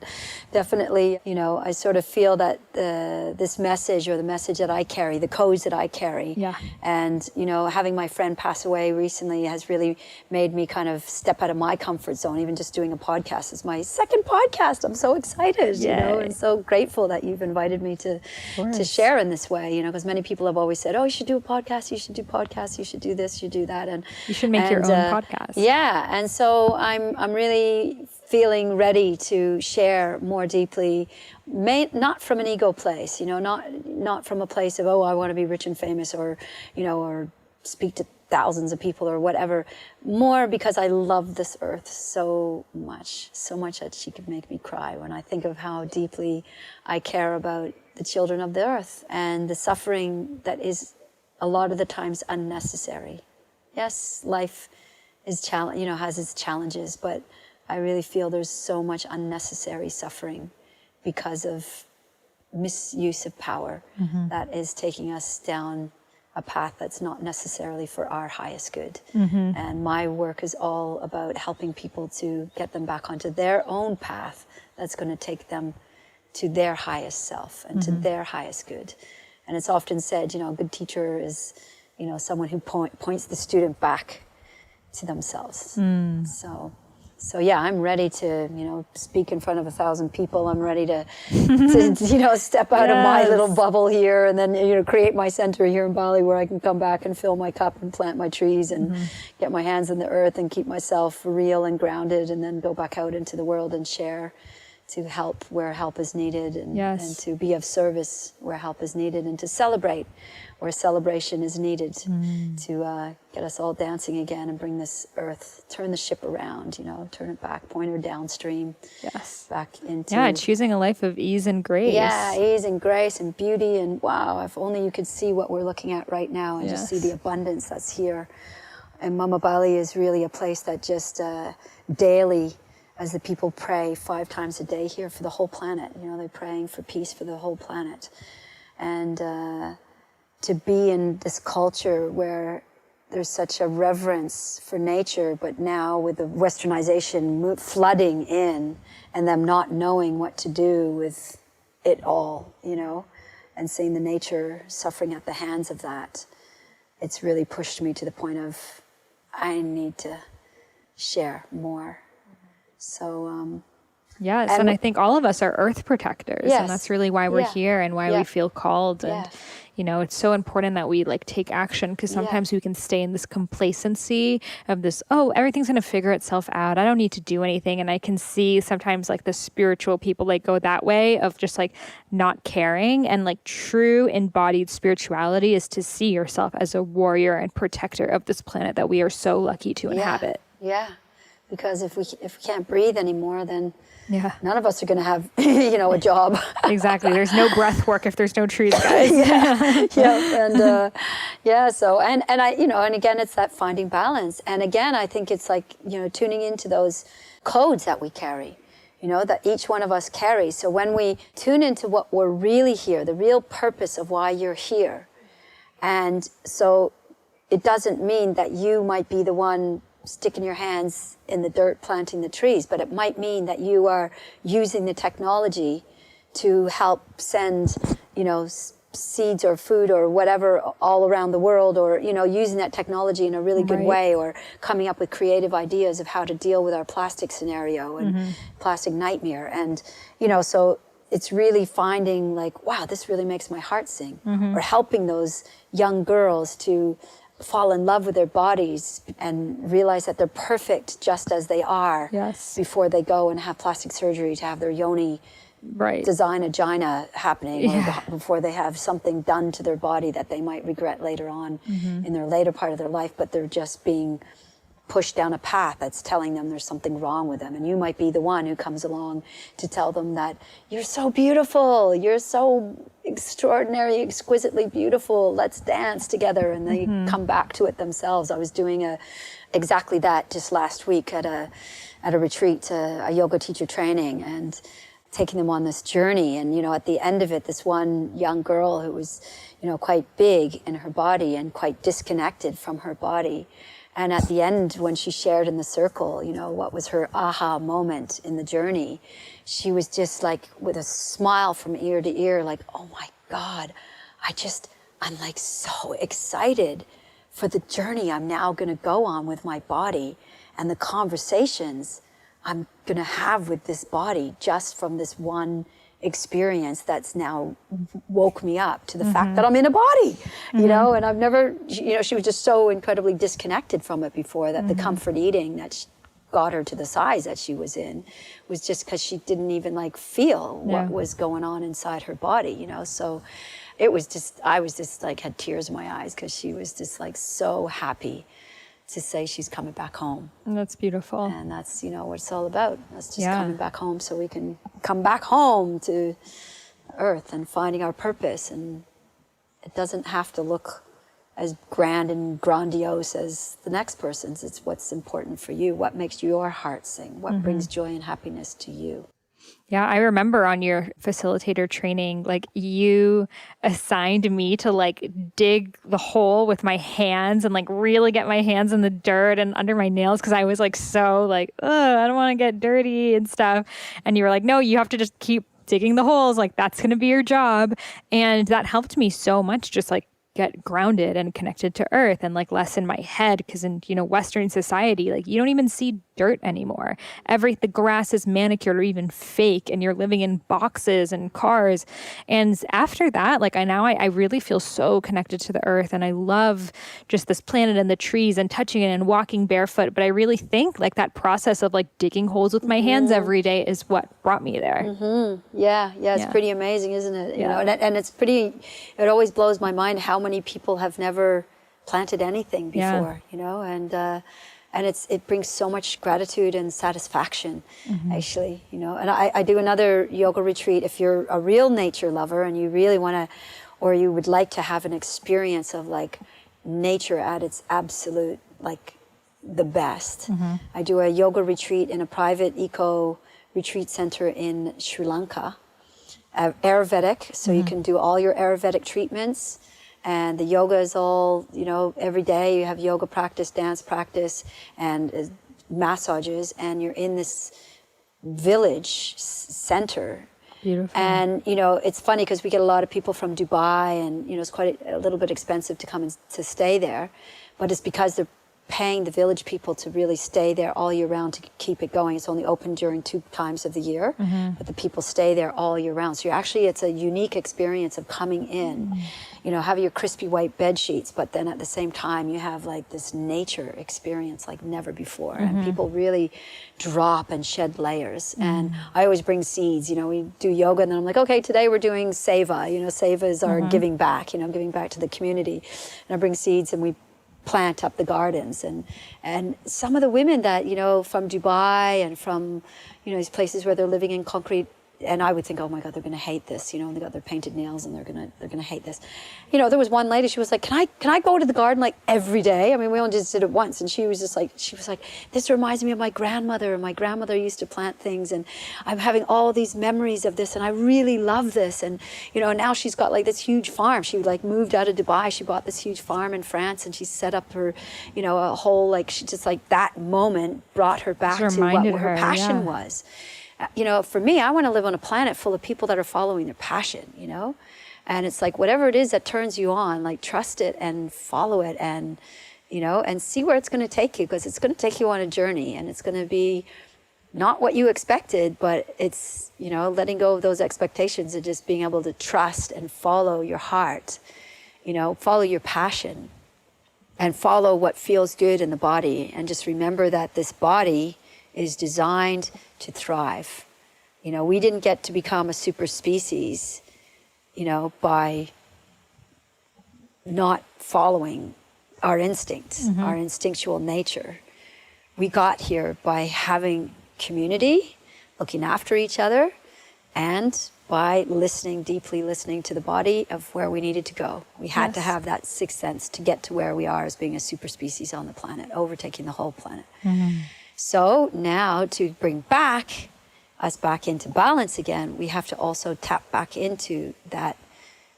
C: definitely, I sort of feel that this message or the message that I carry, the codes that I carry, and, having my friend pass away recently has really made me kind of step out of my comfort zone. Even just doing a podcast is my second podcast. I'm so excited, and so grateful that you've invited me to share in this way, because many people have always said, oh, you should do a podcast, you should do podcasts, you should do this, you should do that, and
B: you should make your own podcast.
C: Yeah, and so I'm really feeling ready to share more deeply, not from an ego place, not from a place of, oh, I want to be rich and famous, or or speak to thousands of people or whatever, more because I love this earth so much that she could make me cry when I think of how deeply I care about the children of the earth and the suffering that is a lot of the times unnecessary. Yes, life is has its challenges, but I really feel there's so much unnecessary suffering because of misuse of power that is taking us down a path that's not necessarily for our highest good. And my work is all about helping people to get them back onto their own path that's going to take them to their highest self and to their highest good. And it's often said, a good teacher is, someone who points the student back to themselves. So So yeah, I'm ready to, speak in front of 1,000 people. I'm ready to step out of my little bubble here, and then, create my center here in Bali where I can come back and fill my cup and plant my trees and get my hands in the earth and keep myself real and grounded, and then go back out into the world and share, to help where help is needed, and to be of service where help is needed, and to celebrate where celebration is needed, to get us all dancing again and bring this earth, turn the ship around, turn it back, point her downstream, back into...
B: choosing a life of ease and grace.
C: Yeah, ease and grace and beauty, and wow, if only you could see what we're looking at right now and just see the abundance that's here. And Mama Bali is really a place that just daily, as the people pray 5 times a day here for the whole planet, they're praying for peace for the whole planet. And to be in this culture where there's such a reverence for nature, but now with the westernization flooding in and them not knowing what to do with it all, and seeing the nature suffering at the hands of that, it's really pushed me to the point of, I need to share more. So,
B: yes, and I think all of us are earth protectors, and that's really why we're here and why we feel called. And, it's so important that we take action, because sometimes we can stay in this complacency of this, everything's going to figure itself out. I don't need to do anything. And I can see sometimes the spiritual people go that way of just not caring, and true embodied spirituality is to see yourself as a warrior and protector of this planet that we are so lucky to inhabit.
C: Yeah. Because if we can't breathe anymore, then none of us are going to have, a job.
B: Exactly. There's no breath work if there's no trees, guys.
C: So, and I, and again, it's that finding balance. And again, I think it's tuning into those codes that we carry, that each one of us carries. So when we tune into what we're really here, the real purpose of why you're here. And so it doesn't mean that you might be the one sticking your hands in the dirt, planting the trees, but it might mean that you are using the technology to help send, seeds or food or whatever all around the world, or, using that technology in a really good way, or coming up with creative ideas of how to deal with our plastic scenario and plastic nightmare. And, so it's really finding wow, this really makes my heart sing, or helping those young girls to fall in love with their bodies and realize that they're perfect just as they are before they go and have plastic surgery to have their yoni design agina happening, or before they have something done to their body that they might regret later on in their later part of their life, but they're just being pushed down a path that's telling them there's something wrong with them. And you might be the one who comes along to tell them that you're so beautiful, you're so extraordinary, exquisitely beautiful, let's dance together. And they come back to it themselves. I was doing exactly that just last week at a retreat, a yoga teacher training, and taking them on this journey. And, at the end of it, this one young girl who was, quite big in her body and quite disconnected from her body. And at the end, when she shared in the circle, what was her aha moment in the journey, she was just with a smile from ear to ear, oh my God, I'm so excited for the journey I'm now going to go on with my body, and the conversations I'm going to have with this body just from this one experience that's now woke me up to the fact that I'm in a body, and I've never, she was just so incredibly disconnected from it before, that the comfort eating that got her to the size that she was in was just because she didn't even feel what was going on inside her body, so it was just, I was just had tears in my eyes, because she was just so happy to say she's coming back home.
B: That's beautiful.
C: And that's, what it's all about. That's just coming back home, so we can come back home to earth and finding our purpose. And it doesn't have to look as grand and grandiose as the next person's. It's what's important for you, what makes your heart sing, what brings joy and happiness to you.
B: Yeah, I remember on your facilitator training, you assigned me to dig the hole with my hands and really get my hands in the dirt and under my nails, because I was so I don't want to get dirty and stuff. And you were no, you have to just keep digging the holes. That's going to be your job. And that helped me so much, just get grounded and connected to earth, and less in my head, because in Western society, you don't even see dirt anymore. The grass is manicured or even fake, and you're living in boxes and cars. And after that, like I really feel so connected to the earth, and I love just this planet and the trees and touching it and walking barefoot. But I really think like that process of like digging holes with my hands every day is what brought me there.
C: Yeah, it's pretty amazing, isn't it? You know, and it's pretty, it always blows my mind how many people have never planted anything before, you know, and it brings so much gratitude and satisfaction, actually, you know. And I do another yoga retreat if you're a real nature lover and you really want to, or you would like to have an experience of like nature at its absolute, like the best. I do a yoga retreat in a private eco retreat center in Sri Lanka, Ayurvedic, so you can do all your Ayurvedic treatments. And the yoga is all, you know, every day you have yoga practice, dance practice, and massages, and you're in this village center.
B: Beautiful.
C: And, you know, it's funny because we get a lot of people from Dubai, and, you know, it's quite a little bit expensive to come and to stay there. But it's because they're paying the village people to really stay there all year round to keep it going. It's only open during 2 times of the year, but the people stay there all year round. So it's a unique experience of coming in, you know, have your crispy white bed sheets, but then at the same time you have like this nature experience like never before. And people really drop and shed layers. And I always bring seeds, you know, we do yoga and then I'm like, okay, today we're doing seva. You know, seva is our giving back, you know, giving back to the community. And I bring seeds and we plant up the gardens, and some of the women that, you know, from Dubai and from, you know, these places where they're living in concrete, and I would think, oh my God, they're going to hate this, you know, they got their painted nails and they're going to hate this. You know, there was one lady, she was like, can I go to the garden like every day? I mean, we only just did it once, and she was like, this reminds me of my grandmother, and my grandmother used to plant things, and I'm having all these memories of this, and I really love this. And, you know, now she's got like this huge farm. She like moved out of Dubai. She bought this huge farm in France, and she set up her, you know, a whole, like, she just like that moment brought her back to what her passion was. You know, for me, I want to live on a planet full of people that are following their passion, you know? And it's like, whatever it is that turns you on, like, trust it and follow it, and, you know, and see where it's going to take you, because it's going to take you on a journey, and it's going to be not what you expected, but it's, you know, letting go of those expectations and just being able to trust and follow your heart, you know, follow your passion and follow what feels good in the body. And just remember that this body is designed to thrive. You know, we didn't get to become a super species, you know, by not following our instincts, our instinctual nature. We got here by having community, looking after each other, and by deeply listening to the body of where we needed to go. We had to have that sixth sense to get to where we are as being a super species on the planet, overtaking the whole planet. So now to bring us back into balance again, we have to also tap back into that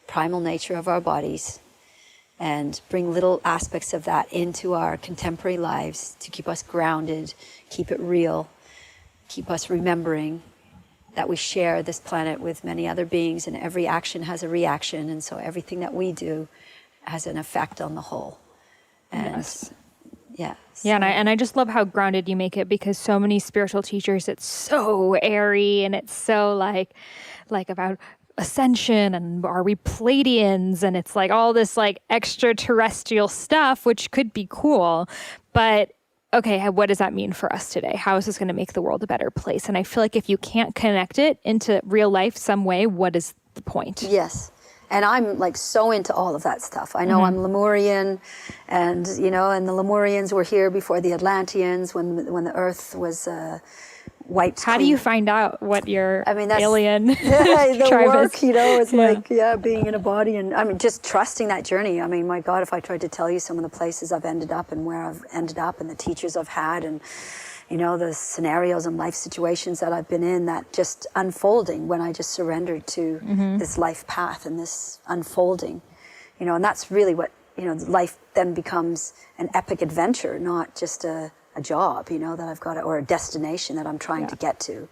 C: primal nature of our bodies and bring little aspects of that into our contemporary lives to keep us grounded, keep it real, keep us remembering that we share this planet with many other beings, and every action has a reaction, and so everything that we do has an effect on the whole. And and I just love how grounded you make it, because so many spiritual teachers, it's so airy and it's so like about ascension and are we Pleiadians, and it's like all this like extraterrestrial stuff, which could be cool, but okay, what does that mean for us today? How is this going to make the world a better place? And I feel like if you can't connect it into real life some way, what is the point? Yes. And I'm like so into all of that stuff. I know I'm Lemurian, and, you know, and the Lemurians were here before the Atlanteans when the earth was wiped
B: How
C: clean.
B: do you find out what your
C: that's,
B: alien
C: the
B: tribe
C: work,
B: is?
C: you know, it's like, being in a body, and I mean, just trusting that journey. I mean, my God, if I tried to tell you some of the places I've ended up and where I've ended up and the teachers I've had, and, you know, the scenarios and life situations that I've been in, that just unfolding when I just surrendered to this life path and this unfolding, you know, and that's really what, you know, life then becomes an epic adventure, not just a job, you know, that I've got, or a destination that I'm trying to get to.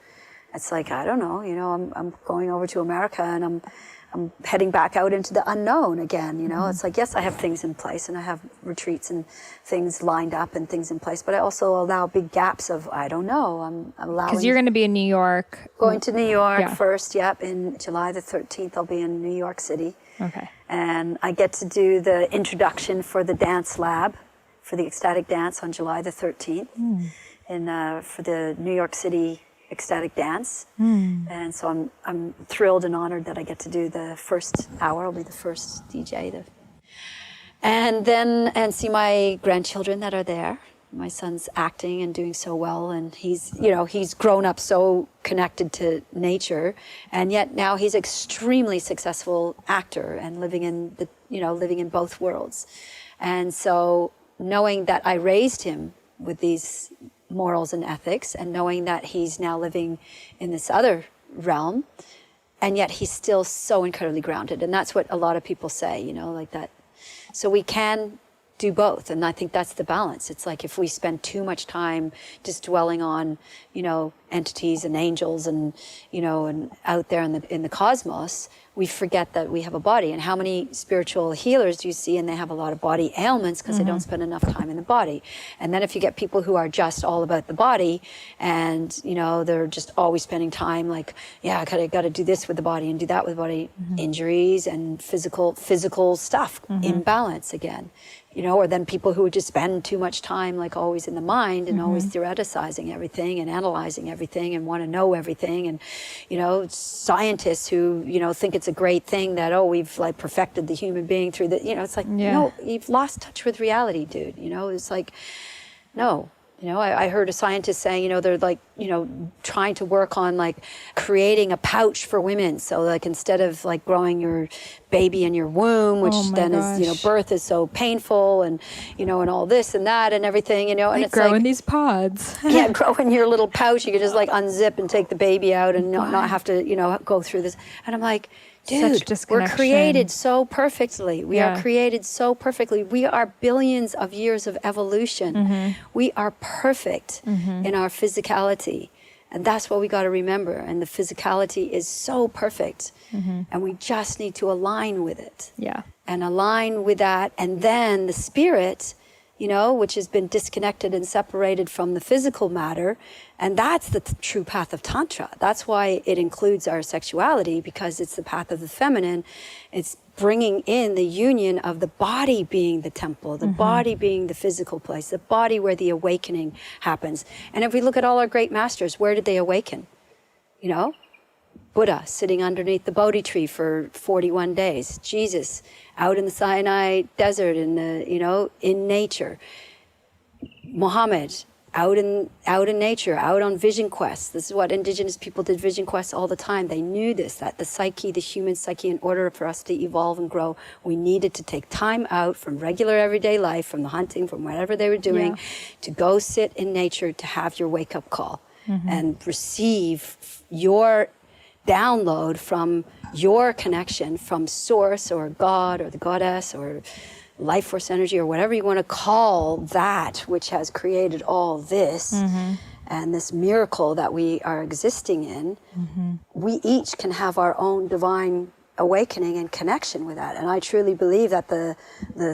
C: It's like, I don't know, I'm going over to America and I'm heading back out into the unknown again, It's like, yes, I have things in place and I have retreats and things lined up and things in place, but I also allow big gaps of, I don't know, I'm allowing...
B: Because you're going to be in New York.
C: Going to New York first, in July the 13th, I'll be in New York City.
B: Okay.
C: And I get to do the introduction for the dance lab, for the ecstatic dance on July the 13th, and for the New York City ecstatic dance. And so I'm thrilled and honored that I get to do the first hour. I'll be the first DJ. And see my grandchildren that are there. My son's acting and doing so well, and he's grown up so connected to nature, and yet now he's extremely successful actor and living in both worlds. And so knowing that I raised him with these morals and ethics, and knowing that he's now living in this other realm, and yet he's still so incredibly grounded. And that's what a lot of people say, like that. So we can do both, and I think that's the balance. It's like if we spend too much time just dwelling on, entities and angels and, and out there in the cosmos, we forget that we have a body. And how many spiritual healers do you see, and they have a lot of body ailments because they don't spend enough time in the body. And then if you get people who are just all about the body, and they're just always spending time like, I gotta do this with the body and do that with the body, injuries and physical stuff, imbalance again. Or then people who just spend too much time like always in the mind and always theoreticizing everything and analyzing everything and want to know everything. And, scientists who, think it's a great thing that, we've like perfected the human being through the, it's like, no, you've lost touch with reality, dude. It's like, no. I heard a scientist saying, they're like, trying to work on like creating a pouch for women. So like instead of like growing your baby in your womb, which then is, birth is so painful and, and all this and that and everything, and
B: like
C: it's
B: grow
C: like,
B: in these pods.
C: grow in your little pouch. You could just like unzip and take the baby out and not have to, go through this. And I'm like, dude, we're created so perfectly. We are created so perfectly. We are billions of years of evolution. We are perfect in our physicality. And that's what we got to remember. And the physicality is so perfect. And we just need to align with it. Yeah. And align with that. And then the spirit, which has been disconnected and separated from the physical matter. And that's the true path of Tantra. That's why it includes our sexuality, because it's the path of the feminine. It's bringing in the union of the body being the temple, the body being the physical place, the body where the awakening happens. And if we look at all our great masters, where did they awaken? Buddha sitting underneath the Bodhi tree for 41 days. Jesus out in the Sinai desert in nature. Muhammad out in nature, out on vision quests. This is what indigenous people did, vision quests all the time. They knew this, that the psyche, the human psyche, in order for us to evolve and grow, we needed to take time out from regular everyday life, from the hunting, from whatever they were doing, to go sit in nature, to have your wake-up call and receive your download from your connection from source or God or the goddess or life force energy or whatever you want to call that which has created all this and this miracle that we are existing in. We each can have our own divine awakening and connection with that. And I truly believe that the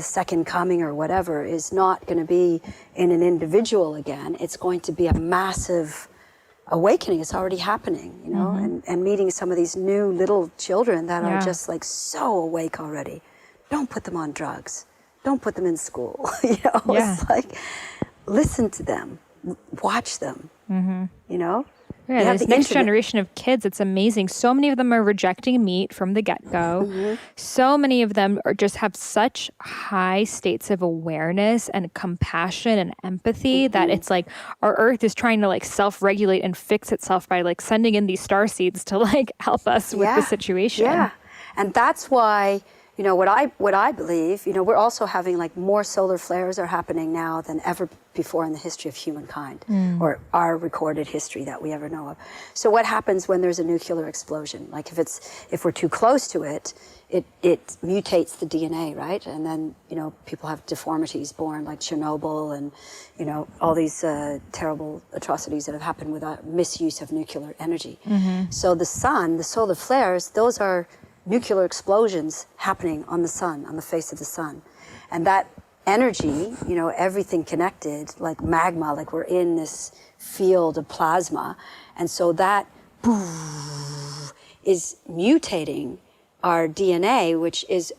C: second coming or whatever is not going to be in an individual again. It's going to be a massive awakening. Is already happening, and meeting some of these new little children that are just like so awake already. Don't put them on drugs. Don't put them in school. It's like, listen to them, watch them,
B: Yeah, this next generation of kids, it's amazing. So many of them are rejecting meat from the get-go. So many of them just have such high states of awareness and compassion and empathy that it's like our earth is trying to like self-regulate and fix itself by like sending in these star seeds to like help us with the situation.
C: Yeah, and that's why, what I believe, we're also having like more solar flares are happening now than ever before in the history of humankind, or our recorded history that we ever know of. So what happens when there's a nuclear explosion? Like if we're too close to it, it mutates the DNA, right? And then, people have deformities born, like Chernobyl and, all these terrible atrocities that have happened with misuse of nuclear energy. So the sun, the solar flares, those are nuclear explosions happening on the sun, on the face of the sun. And that energy, everything connected, like magma, like we're in this field of plasma. And so that is mutating our DNA, which is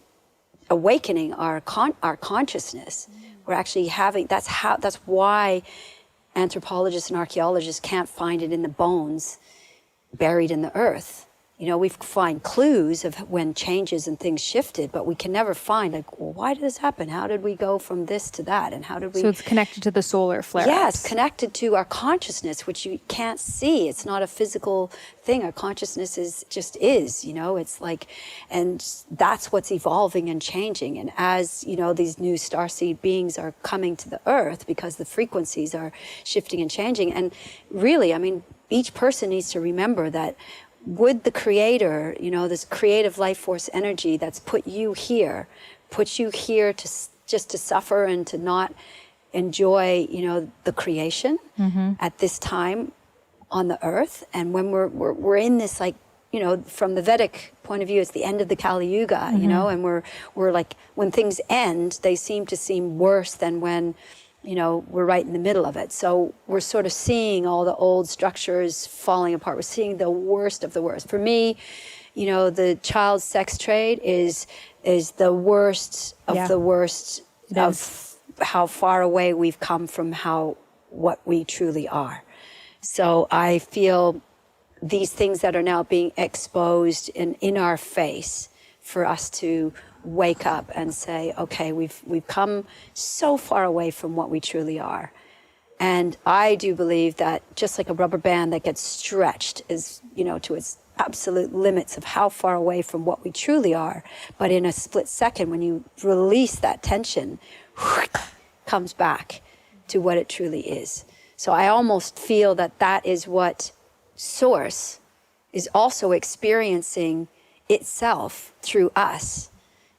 C: awakening our consciousness. We're actually having, that's why anthropologists and archaeologists can't find it in the bones buried in the earth. We find clues of when changes and things shifted, but we can never find, why did this happen? How did we go from this to that? And how did we...
B: So it's connected to the solar flare-ups.
C: Yes, connected to our consciousness, which you can't see. It's not a physical thing. Our consciousness is. It's like, and that's what's evolving and changing. And as, these new starseed beings are coming to the earth because the frequencies are shifting and changing. And really, each person needs to remember that would the creator, this creative life force energy that's put you here to just to suffer and to not enjoy, the creation at this time on the earth. And when we're in this, from the Vedic point of view, it's the end of the Kali Yuga, and we're like, when things end, they seem to seem worse than when, we're right in the middle of it. So we're sort of seeing all the old structures falling apart. We're seeing the worst of the worst. For me, the child sex trade is the worst of the worst of how far away we've come from what we truly are. So I feel these things that are now being exposed in our face for us to wake up and say, okay, we've come so far away from what we truly are. And I do believe that just like a rubber band that gets stretched is, to its absolute limits of how far away from what we truly are, but in a split second, when you release that tension, comes back to what it truly is. So I almost feel that is what Source is also experiencing itself through us.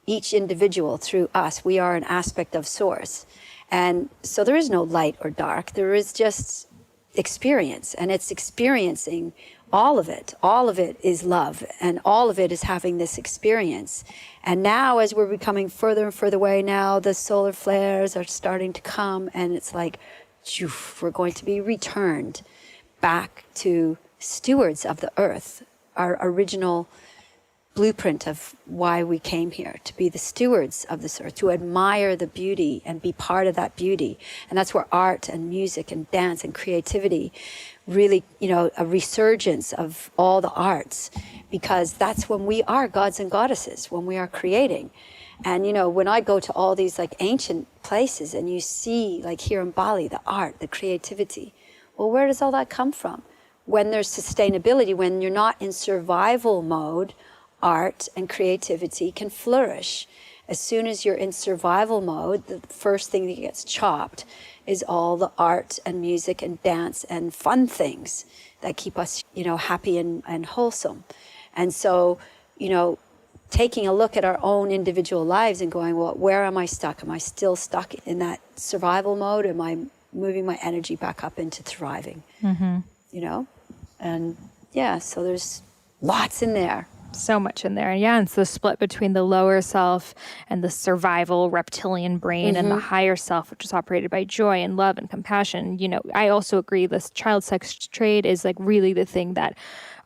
C: Each individual through us. We are an aspect of Source. And so there is no light or dark. There is just experience. And it's experiencing all of it. All of it is love. And all of it is having this experience. And now as we're becoming further and further away now, the solar flares are starting to come. And it's like, we're going to be returned back to stewards of the earth, our original blueprint of why we came here, to be the stewards of this earth, to admire the beauty and be part of that beauty. And that's where art and music and dance and creativity really, a resurgence of all the arts, because that's when we are gods and goddesses, when we are creating. And, when I go to all these ancient places and you see, here in Bali, the art, the creativity, well, where does all that come from? When there's sustainability, when you're not in survival mode, art and creativity can flourish. As soon as you're in survival mode, the first thing that gets chopped is all the art and music and dance and fun things that keep us, happy and wholesome. And so, taking a look at our own individual lives and going, well, where am I stuck? Am I still stuck in that survival mode? Am I moving my energy back up into thriving? And so there's lots in there.
B: So much in there. And it's the split between the lower self and the survival reptilian brain and the higher self, which is operated by joy and love and compassion. I also agree this child sex trade is really the thing that,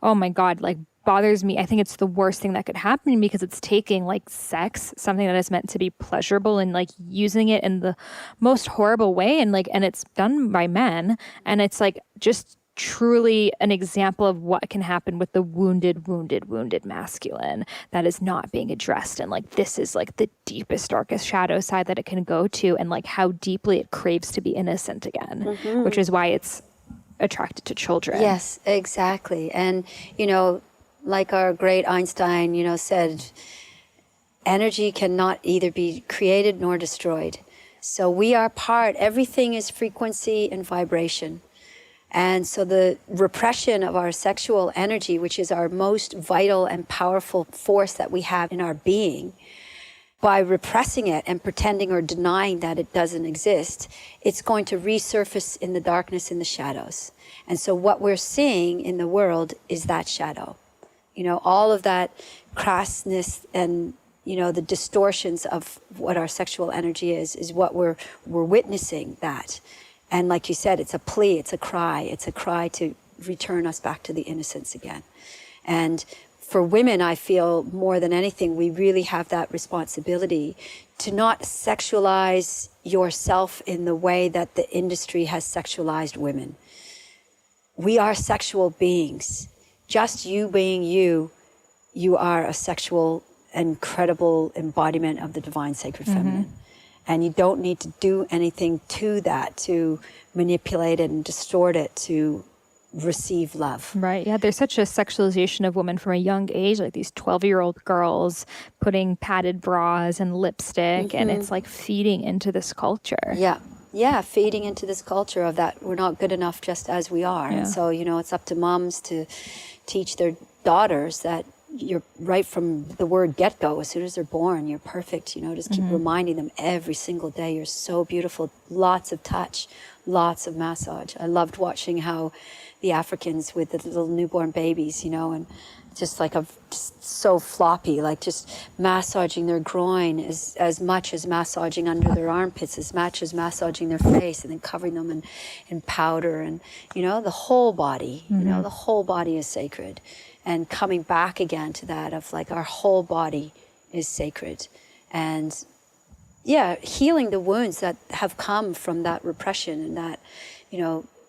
B: oh my God, bothers me. I think it's the worst thing that could happen, because it's taking sex, something that is meant to be pleasurable, and using it in the most horrible way. And it's done by men. And it's just truly an example of what can happen with the wounded masculine that is not being addressed. And this is the deepest, darkest shadow side that it can go to, and how deeply it craves to be innocent again, which is why it's attracted to children.
C: Yes, exactly. And, like our great Einstein, said, energy cannot either be created nor destroyed. So we are everything is frequency and vibration. And so the repression of our sexual energy, which is our most vital and powerful force that we have in our being, by repressing it and pretending or denying that it doesn't exist, it's going to resurface in the darkness, in the shadows. And so what we're seeing in the world is that shadow. All of that crassness and, the distortions of what our sexual energy is what we're witnessing that. And like you said, it's a plea, it's a cry to return us back to the innocence again. And for women, I feel more than anything, we really have that responsibility to not sexualize yourself in the way that the industry has sexualized women. We are sexual beings. Just you being you are a sexual, incredible embodiment of the divine sacred feminine. And you don't need to do anything to that to manipulate it and distort it to receive love.
B: Right. Yeah. There's such a sexualization of women from a young age, like these 12-year-old girls putting padded bras and lipstick, and it's like feeding into this culture.
C: Yeah. Feeding into this culture of that we're not good enough just as we are. And so, it's up to moms to teach their daughters that you're right from the word get-go. As soon as they're born, you're perfect. Just keep reminding them every single day, you're so beautiful. Lots of touch, lots of massage. I loved watching how the Africans with the little newborn babies, and just so floppy, like just massaging their groin as much as massaging under their armpits, as much as massaging their face, and then covering them in powder, and the whole body. The whole body is sacred. And coming back again to that of like our whole body is sacred. And healing the wounds that have come from that repression and that,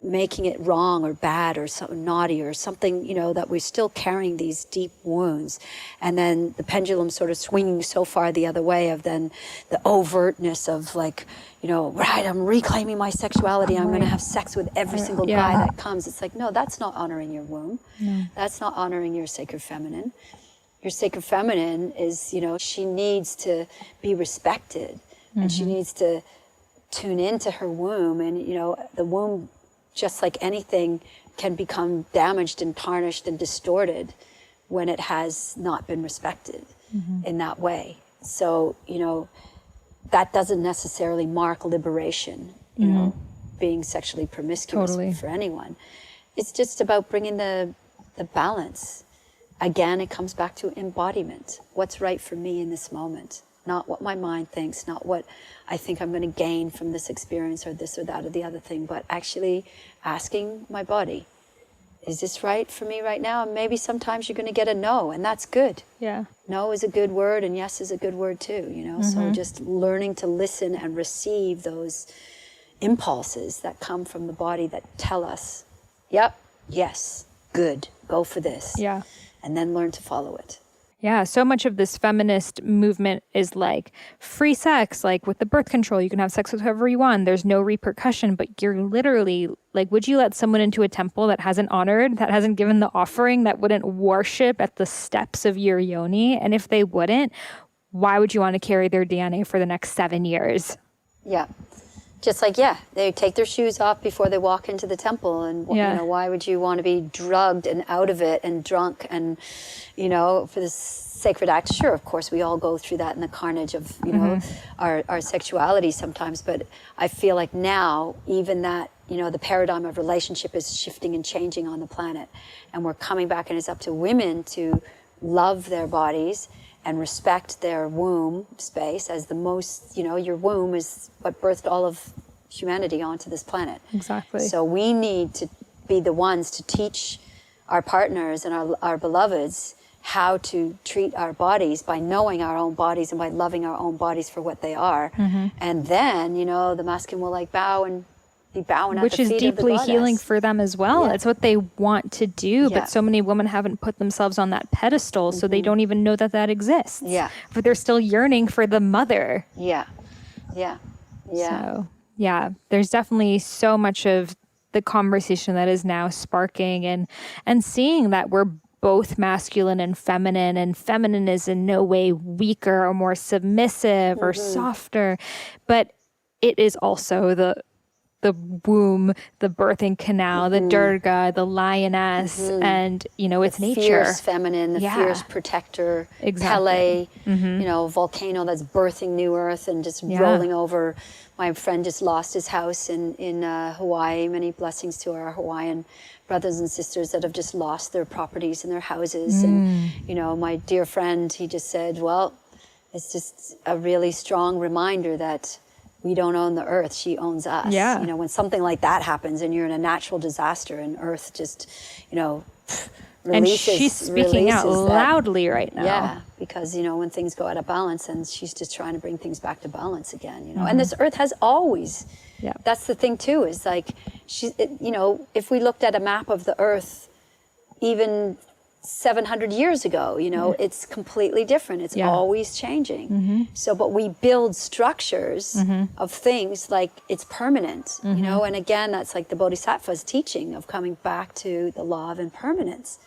C: making it wrong or bad or something naughty or something, that we're still carrying these deep wounds. And then the pendulum sort of swinging so far the other way of then the overtness of like, right, I'm reclaiming my sexuality. I'm going to have sex with every single guy that comes. It's like, no, that's not honoring your womb. No. That's not honoring your sacred feminine. Your sacred feminine is, she needs to be respected and she needs to tune into her womb. And, the womb, just like anything, can become damaged and tarnished and distorted when it has not been respected in that way. So, that doesn't necessarily mark liberation, being sexually promiscuous for anyone. It's just about bringing the balance. Again, it comes back to embodiment. What's right for me in this moment? Not what my mind thinks, not what I think I'm going to gain from this experience or this or that or the other thing, but actually asking my body, is this right for me right now? And maybe sometimes you're going to get a no, and that's good. Yeah. No is a good word, and yes is a good word too, So just learning to listen and receive those impulses that come from the body that tell us, yep, yes, good, go for this. Yeah. And then learn to follow it.
B: Yeah, so much of this feminist movement is like free sex, like with the birth control, you can have sex with whoever you want. There's no repercussion, but you're literally like, would you let someone into a temple that hasn't honored, that hasn't given the offering, that wouldn't worship at the steps of your yoni? And if they wouldn't, why would you want to carry their DNA for the next 7 years?
C: Yeah. Just like, they take their shoes off before they walk into the temple. And, why would you want to be drugged and out of it and drunk and, for this sacred act? Sure, of course, we all go through that in the carnage of, our sexuality sometimes. But I feel like now, even that, the paradigm of relationship is shifting and changing on the planet. And we're coming back, and it's up to women to love their bodies and respect their womb space as the most, your womb is what birthed all of humanity onto this planet. Exactly. So we need to be the ones to teach our partners and our beloveds how to treat our bodies by knowing our own bodies and by loving our own bodies for what they are. And then, the masculine will bow and be bowing at the feet of the goddess. Which is deeply healing
B: for them as well. It's what they want to do, but so many women haven't put themselves on that pedestal, so they don't even know that exists. Yeah. But they're still yearning for the mother.
C: Yeah. So,
B: there's definitely so much of the conversation that is now sparking and seeing that we're both masculine and feminine is in no way weaker or more submissive or softer, but it is also the womb, the birthing canal, the Durga, the lioness, and it's nature.
C: Fierce feminine, the fierce protector,
B: Exactly.
C: Pele, volcano that's birthing new earth and just rolling over. My friend just lost his house in Hawaii. Many blessings to our Hawaiian brothers and sisters that have just lost their properties and their houses. And, my dear friend, he just said, well, it's just a really strong reminder that we don't own the earth, she owns us.
B: Yeah.
C: When something like that happens and you're in a natural disaster and earth just, releases.
B: And she's speaking out loudly right now.
C: Yeah, because, when things go out of balance, and she's just trying to bring things back to balance again, And this earth has always, that's the thing too, is like, if we looked at a map of the earth, even 700 years ago, it's completely different. It's always changing. So, but we build structures of things like it's permanent, and again, that's like the Bodhisattva's teaching of coming back to the law of impermanence.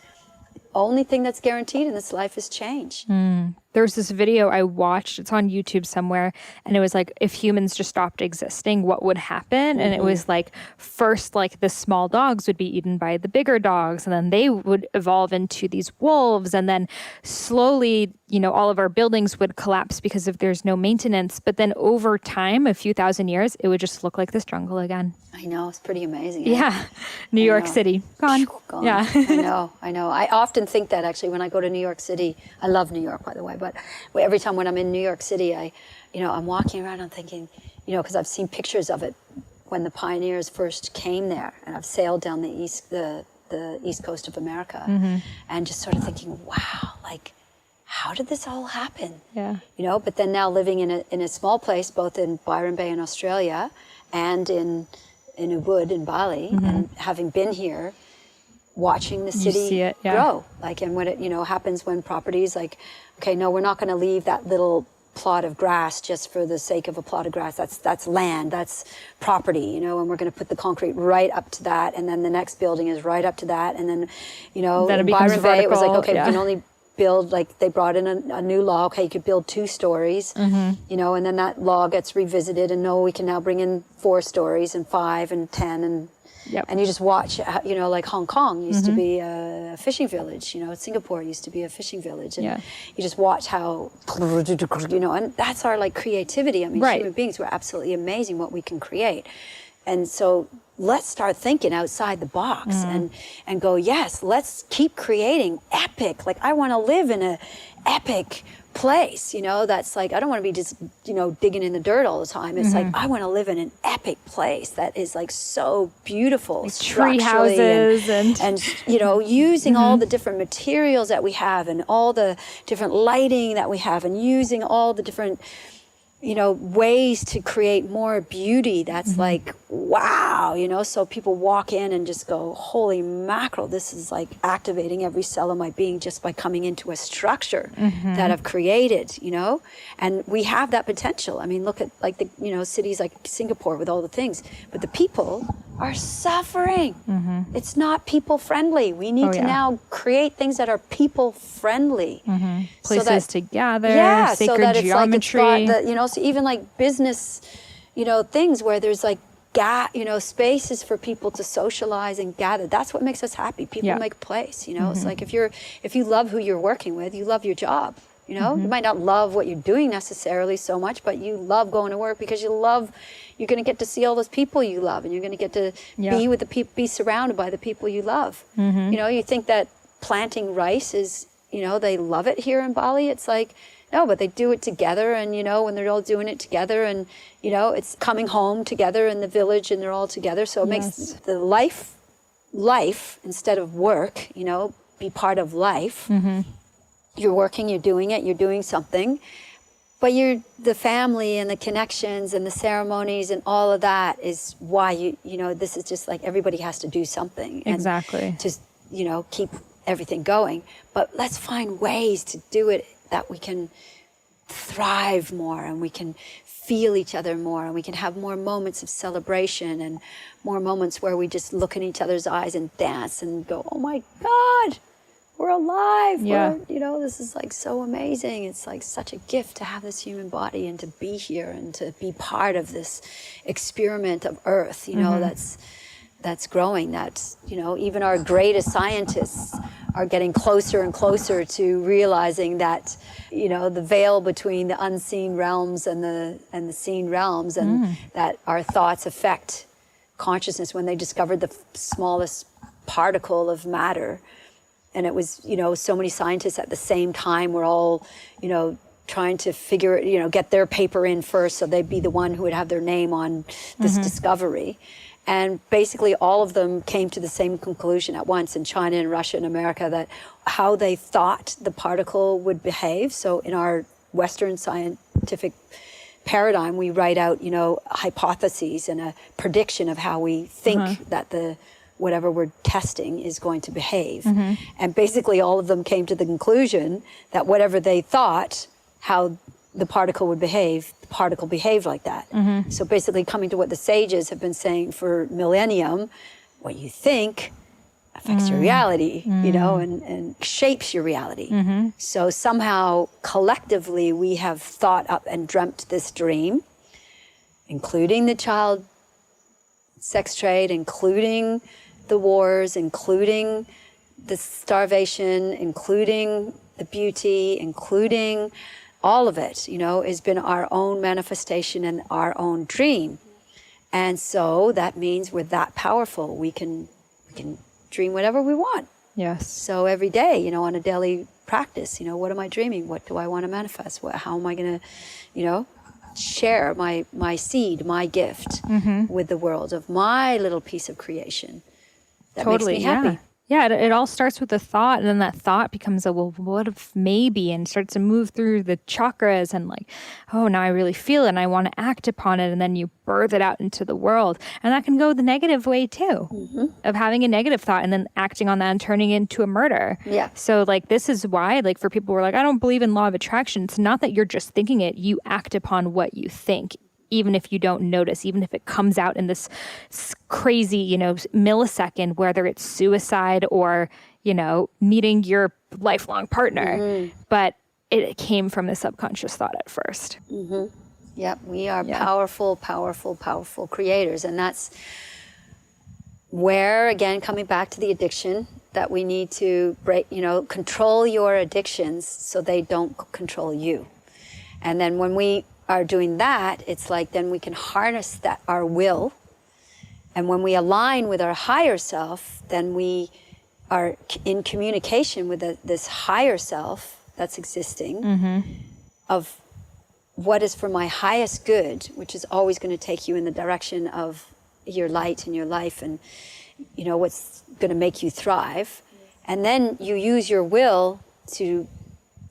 C: Only thing that's guaranteed in this life is change.
B: There was this video I watched, it's on YouTube somewhere, and it was like, if humans just stopped existing, what would happen? And it was like, first, like the small dogs would be eaten by the bigger dogs, and then they would evolve into these wolves, and then slowly, all of our buildings would collapse because if there's no maintenance. But then over time, a few thousand years, it would just look like this jungle again.
C: I know, it's pretty amazing.
B: Yeah. New York City, gone. Yeah.
C: I know. I often think that actually when I go to New York City, I love New York, by the way, but every time when I'm in New York City, I'm walking around, I'm thinking, because I've seen pictures of it when the pioneers first came there, and I've sailed down the east coast of America, and just sort of thinking, wow, like, how did this all happen?
B: Yeah.
C: But then now living in a small place, both in Byron Bay in Australia and in Ubud in Bali, and having been here, watching the city grow, like, and what it happens when properties like, okay, no, we're not going to leave that little plot of grass just for the sake of a plot of grass. That's land, that's property, and we're going to put the concrete right up to that, and then the next building is right up to that, and then
B: then
C: in Byron Bay it was like, okay, we can only build, like they brought in a new law, okay, you could build 2 stories, and then that law gets revisited, and no, we can now bring in 4 stories and 5 and 10, and and you just watch, like Hong Kong used to be a fishing village, Singapore used to be a fishing village, and you just watch how, and that's our like creativity. I mean, human beings, we're absolutely amazing what we can create. And so let's start thinking outside the box and go, yes, let's keep creating epic. Like, I want to live in an epic place, that's like, I don't want to be just, digging in the dirt all the time. It's like, I want to live in an epic place that is like so beautiful.
B: Like tree houses
C: and using all the different materials that we have and all the different lighting that we have and using all the different ways to create more beauty that's like, wow, so people walk in and just go, holy mackerel, this is like activating every cell of my being just by coming into a structure that I've created, and we have that potential. I mean, look at like the, cities like Singapore with all the things, but the people are suffering. It's not people friendly. We need to now create things that are people friendly.
B: Places to gather, sacred
C: so that
B: geometry.
C: It's like it's got so even like business, things where there's like, spaces for people to socialize and gather. That's what makes us happy. People make place, It's like if you love who you're working with, you love your job. You might not love what you're doing necessarily so much, but you love going to work because you're going to get to see all those people you love, and you're going to get to be with the people, be surrounded by the people you love. You think that planting rice is, they love it here in Bali. It's like, no, but they do it together, and when they're all doing it together, and it's coming home together in the village, and they're all together. So it makes the life instead of work, be part of life. You're working, you're doing it, you're doing something, but the family and the connections and the ceremonies and all of that is why this is just like everybody has to do something.
B: Exactly.
C: And to, keep everything going. But let's find ways to do it that we can thrive more, and we can feel each other more, and we can have more moments of celebration and more moments where we just look in each other's eyes and dance and go, oh my God, we're alive.
B: Yeah.
C: This is like so amazing. It's like such a gift to have this human body and to be here and to be part of this experiment of Earth, that's growing. That's, even our greatest scientists are getting closer and closer to realizing that, the veil between the unseen realms and the seen realms, and that our thoughts affect consciousness. When they discovered the smallest particle of matter, and it was, so many scientists at the same time were all, trying to figure, get their paper in first, so they'd be the one who would have their name on this discovery. And basically all of them came to the same conclusion at once, in China and Russia and America, that how they thought the particle would behave. So in our Western scientific paradigm, we write out, hypotheses and a prediction of how we think that whatever we're testing is going to behave. And basically all of them came to the conclusion that whatever they thought, how the particle would behave, the particle behaved like that. So basically coming to what the sages have been saying for millennium, what you think affects your reality, and shapes your reality. So somehow collectively we have thought up and dreamt this dream, including the child sex trade, including the wars, including the starvation, including the beauty, including all of it, has been our own manifestation and our own dream. And so that means we're that powerful. We can dream whatever we want.
B: Yes.
C: So every day, on a daily practice, what am I dreaming? What do I want to manifest? How am I going to, share my seed, my gift with the world of my little piece of creation that makes me happy.
B: Yeah, it all starts with a thought, and then that thought becomes what if maybe, and starts to move through the chakras, and like, oh, now I really feel it and I want to act upon it, and then you birth it out into the world. And that can go the negative way too, of having a negative thought and then acting on that and turning it into a murder.
C: Yeah.
B: So like, this is why, like, for people who are like, I don't believe in law of attraction, it's not that you're just thinking it, you act upon what you think. Even if you don't notice, even if it comes out in this crazy, millisecond, whether it's suicide or, meeting your lifelong partner, but it came from the subconscious thought at first.
C: Yep, we are powerful, powerful, powerful creators. And that's where, again, coming back to the addiction, that we need to break, control your addictions so they don't control you. And then when we are doing that, it's like then we can harness that, our will, and when we align with our higher self, then we are in communication with this higher self that's existing, of what is for my highest good, which is always going to take you in the direction of your light and your life, and what's going to make you thrive. And then you use your will to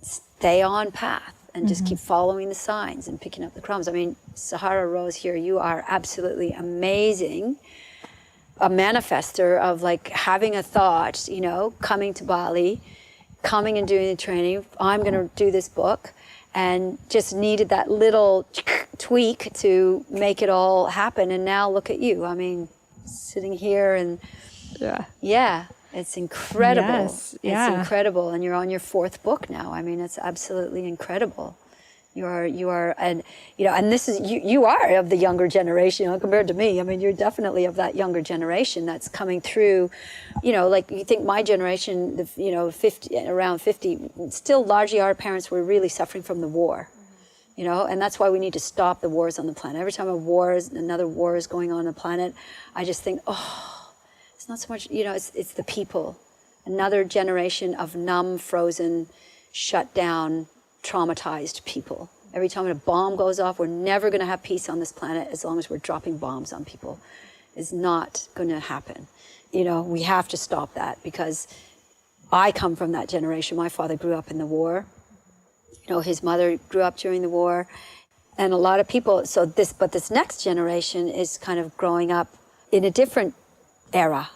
C: stay on path and just keep following the signs and picking up the crumbs. I mean, Sahara Rose here, you are absolutely amazing. A manifester of like having a thought, coming to Bali, coming and doing the training. I'm going to do this book, and just needed that little tweak to make it all happen. And now look at you. I mean, sitting here and it's incredible.
B: Yes, yeah.
C: It's incredible. And you're on your 4th book now. I mean, it's absolutely incredible. You are, and this is, you are of the younger generation, compared to me. I mean, you're definitely of that younger generation that's coming through, like you think my generation, 50, around 50, still largely our parents were really suffering from the war, and that's why we need to stop the wars on the planet. Every time another war is going on the planet, I just think, it's not so much, it's the people. Another generation of numb, frozen, shut down, traumatized people. Every time a bomb goes off, we're never going to have peace on this planet as long as we're dropping bombs on people. It's not going to happen. We have to stop that, because I come from that generation. My father grew up in the war. His mother grew up during the war. And a lot of people, but this next generation is kind of growing up in a different era,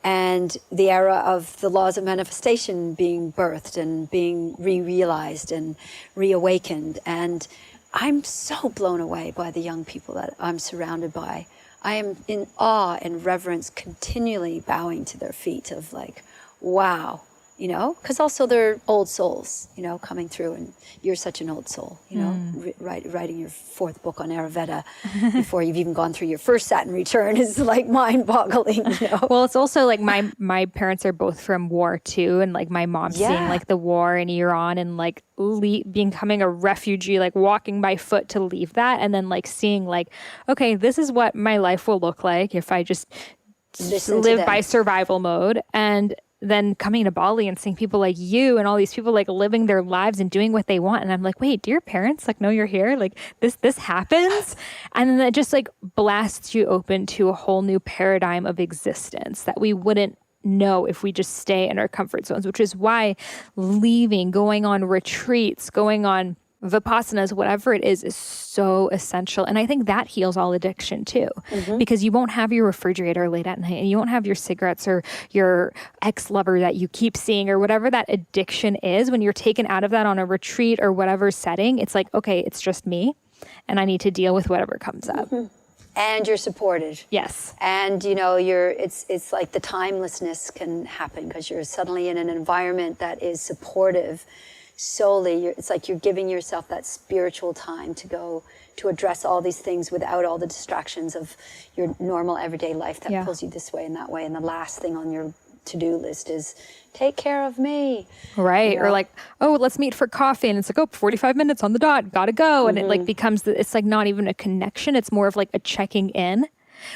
C: and the era of the laws of manifestation being birthed and being re-realized and reawakened. And I'm so blown away by the young people that I'm surrounded by. I am in awe and reverence, continually bowing to their feet of like, wow, you know, because also they're old souls, you know, coming through, and you're such an old soul, you know, writing your 4th book on Ayurveda before you've even gone through your first Saturn return is like mind-boggling, you know.
B: Well, it's also like my parents are both from war too, and like my mom seeing like the war in Iran and like becoming a refugee, like walking by foot to leave that, and then like seeing like, okay, this is what my life will look like if I just live by survival mode. And then coming to Bali and seeing people like you and all these people like living their lives and doing what they want. And I'm like, wait, do your parents like know you're here? Like this happens? And then it just like blasts you open to a whole new paradigm of existence that we wouldn't know if we just stay in our comfort zones, which is why leaving, going on retreats, going on Vipassanas, whatever it is so essential. And I think that heals all addiction too, because you won't have your refrigerator late at night, and you won't have your cigarettes or your ex-lover that you keep seeing, or whatever that addiction is. When you're taken out of that on a retreat or whatever setting, it's like, okay, it's just me and I need to deal with whatever comes up.
C: And you're supported.
B: Yes.
C: And you know, it's like the timelessness can happen because you're suddenly in an environment that is supportive solely. It's like you're giving yourself that spiritual time to go to address all these things without all the distractions of your normal everyday life that pulls you this way and that way. And the last thing on your to-do list is take care of me.
B: Right.
C: You know?
B: Or like, oh, let's meet for coffee. And it's like, oh, 45 minutes on the dot, gotta go. And it like becomes, it's like not even a connection. It's more of like a checking in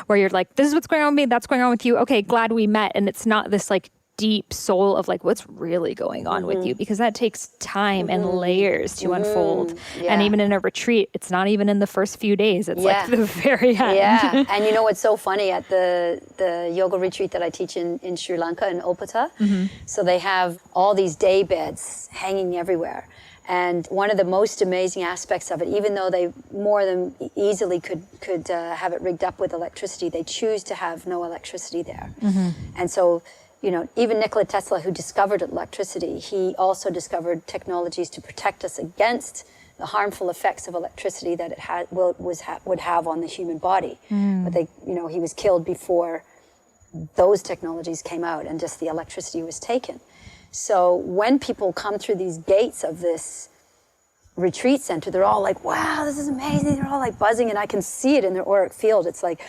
B: where you're like, this is what's going on with me. That's going on with you. Okay, glad we met. And it's not this like deep soul of like what's really going on with you, because that takes time and layers to unfold. And even in a retreat, it's not even in the first few days, it's like the very end.
C: And you know what's so funny, at the yoga retreat that I teach in Sri Lanka, in Opata, so they have all these day beds hanging everywhere. And one of the most amazing aspects of it, even though they more than easily could have it rigged up with electricity, they choose to have no electricity there. And so, you know, even Nikola Tesla, who discovered electricity, he also discovered technologies to protect us against the harmful effects of electricity that it would have on the human body. But he was killed before those technologies came out and just the electricity was taken. So when people come through these gates of this retreat center, they're all like, wow, this is amazing. They're all like buzzing, and I can see it in their auric field. It's like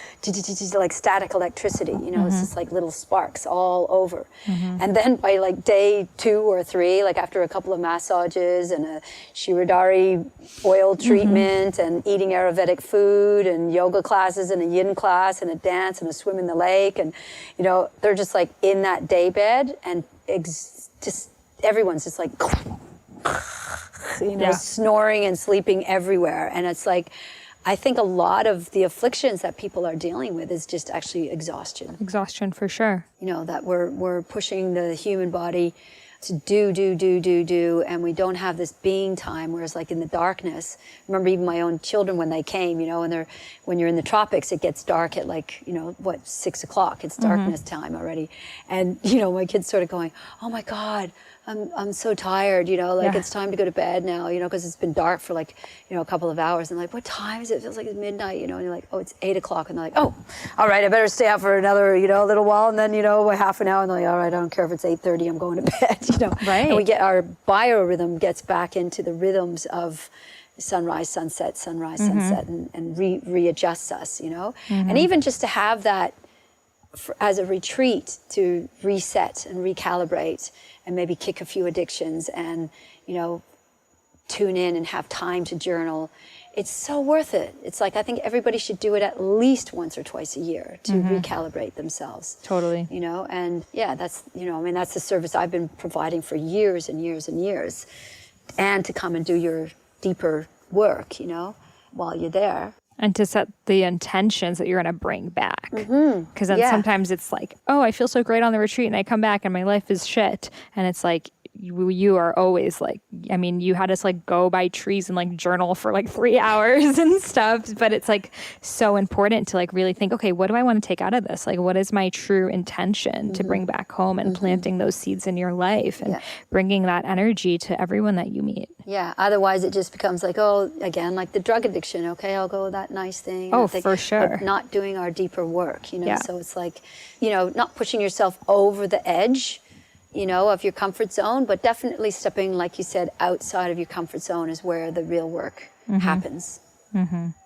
C: static electricity, you know, it's just like little sparks all over. And then by like day 2 or 3, like after a couple of massages and a Shirodari oil treatment and eating Ayurvedic food and yoga classes and a yin class and a dance and a swim in the lake, and you know, they're just like in that day bed, and just everyone's just like snoring and sleeping everywhere. And it's like, I think a lot of the afflictions that people are dealing with is just actually exhaustion.
B: Exhaustion for sure.
C: You know, that we're pushing the human body to do, and we don't have this being time, whereas like in the darkness, I remember even my own children when they came, you know, and when you're in the tropics, it gets dark at like, you know, 6 o'clock, it's darkness time already. And, you know, my kids sort of going, oh my God, I'm so tired, you know, like it's time to go to bed now, you know, because it's been dark for like, you know, a couple of hours. And like, what time is it? It feels like it's midnight, you know, and you're like, oh, it's 8 o'clock. And they're like, oh, all right, I better stay up for another, you know, little while. And then, you know, half an hour, and they're like, all right, I don't care if it's 8:30, I'm going to bed, you know.
B: Right.
C: And we get our biorhythm gets back into the rhythms of sunrise, sunset, sunset, and readjusts us, you know. And even just to have that as a retreat to reset and recalibrate and maybe kick a few addictions and, you know, tune in and have time to journal, it's so worth it. It's like, I think everybody should do it at least once or twice a year to recalibrate themselves.
B: Totally.
C: You know, and yeah, that's, you know, I mean, that's the service I've been providing for years and years and years. And to come and do your deeper work, you know, while you're there.
B: And to set the intentions that you're going to bring back. Because then sometimes it's like, oh, I feel so great on the retreat, and I come back and my life is shit. And it's like, you are always like, I mean, you had us like go by trees and like journal for like 3 hours and stuff. But it's like so important to like really think, okay, what do I want to take out of this? Like, what is my true intention to bring back home, and planting those seeds in your life and bringing that energy to everyone that you meet.
C: Yeah. Otherwise it just becomes like, oh, again, like the drug addiction. Okay, I'll go with that nice thing.
B: Oh, for sure.
C: But not doing our deeper work, you know? So it's like, you know, not pushing yourself over the edge of your comfort zone, but definitely stepping, like you said, outside of your comfort zone is where the real work happens.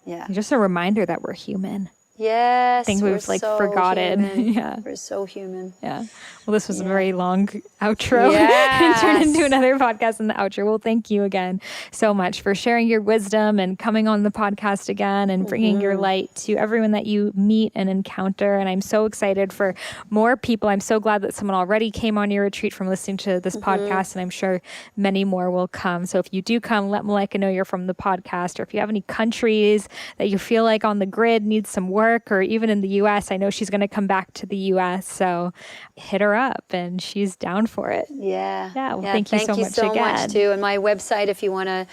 C: Yeah.
B: Just a reminder that we're human.
C: Yes.
B: I think we've
C: so
B: forgotten.
C: Human.
B: Yeah.
C: We're so human.
B: Yeah. Well, this was a very long outro.
C: Yes.
B: It turned into another podcast in the outro. Well, thank you again so much for sharing your wisdom and coming on the podcast again and bringing your light to everyone that you meet and encounter. And I'm so excited for more people. I'm so glad that someone already came on your retreat from listening to this podcast, and I'm sure many more will come. So if you do come, let Malaika know you're from the podcast, or if you have any countries that you feel like on the grid needs some work, or even in the US, I know she's going to come back to the US. So hit her up and she's down for it.
C: Yeah.
B: Well, thank you so much again.
C: Too. And my website, if you want to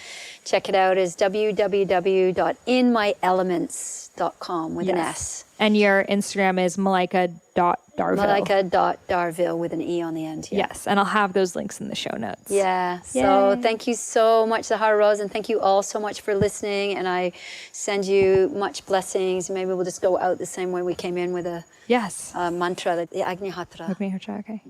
C: check it out, is www.inmyelements.com with an S.
B: And your Instagram is Malaika.Darville.
C: Malaika.Darville with an E on the end. Yeah.
B: Yes. And I'll have those links in the show notes.
C: Yeah. So thank you so much, Sahara Rose. And thank you all so much for listening. And I send you much blessings. Maybe we'll just go out the same way we came in with a mantra, the Agnihatra.
B: Agnihatra, okay.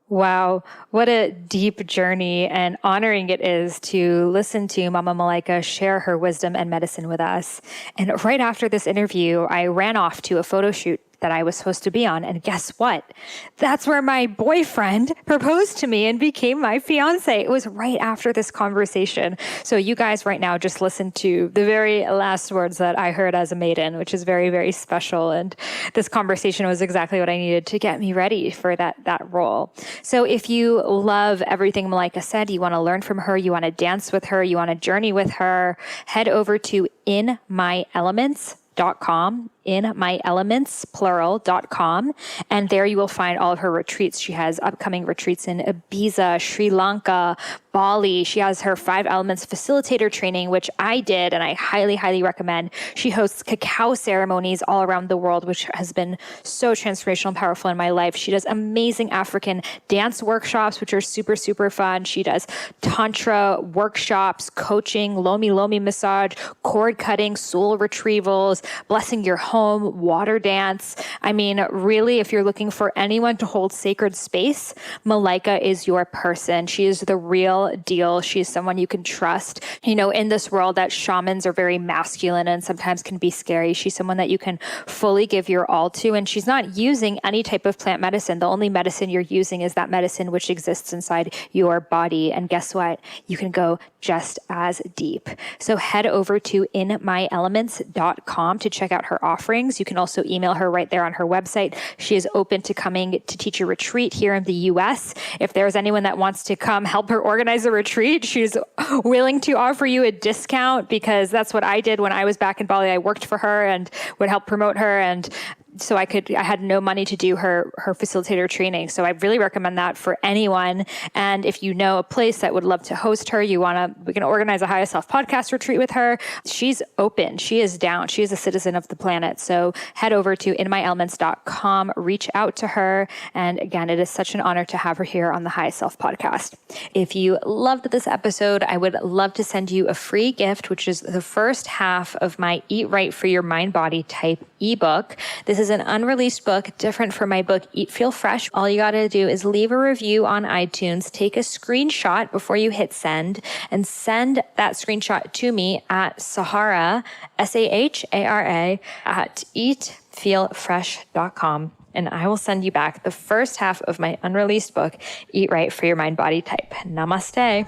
B: Wow, what a deep journey and honoring it is to listen to Mama Malaika share her wisdom and medicine with us. And right after this interview, I ran off to a photo shoot that I was supposed to be on. And guess what? That's where my boyfriend proposed to me and became my fiance. It was right after this conversation. So you guys right now just listen to the very last words that I heard as a maiden, which is very, very special. And this conversation was exactly what I needed to get me ready for that role. So if you love everything Malaika said, you want to learn from her, you want to dance with her, you want to journey with her, head over to inmyelements.com, plural.com. And there you will find all of her retreats. She has upcoming retreats in Ibiza, Sri Lanka, Bali. She has her 5 Elements Facilitator training, which I did, and I highly, highly recommend. She hosts Cacao ceremonies all around the world, which has been so transformational and powerful in my life. She does amazing African dance workshops, which are super, super fun. She does Tantra workshops, coaching, Lomi massage, cord cutting, soul retrievals, blessing your home, water dance. I mean, really, if you're looking for anyone to hold sacred space, Malaika is your person. She is the real deal. She is someone you can trust. You know, in this world that shamans are very masculine and sometimes can be scary, she's someone that you can fully give your all to. And she's not using any type of plant medicine. The only medicine you're using is that medicine which exists inside your body. And guess what? You can go just as deep. So head over to inmyelements.com to check out her offerings. You can also email her right there on her website. She is open to coming to teach a retreat here in the US. If there's anyone that wants to come help her organize a retreat, she's willing to offer you a discount, because that's what I did when I was back in Bali. I worked for her and would help promote her, and so I had no money to do her facilitator training. So I really recommend that for anyone. And if you know a place that would love to host her, we can organize a Higher Self podcast retreat with her. She's open. She is down. She is a citizen of the planet. So head over to inmyelements.com, reach out to her. And again, it is such an honor to have her here on the High Self podcast. If you loved this episode, I would love to send you a free gift, which is the first half of my Eat Right for Your Mind Body Type ebook. This is an unreleased book, different from my book, Eat Feel Fresh. All you got to do is leave a review on iTunes, take a screenshot before you hit send, and send that screenshot to me at Sahara, Sahara, at eatfeelfresh.com. And I will send you back the first half of my unreleased book, Eat Right for Your Mind Body Type. Namaste.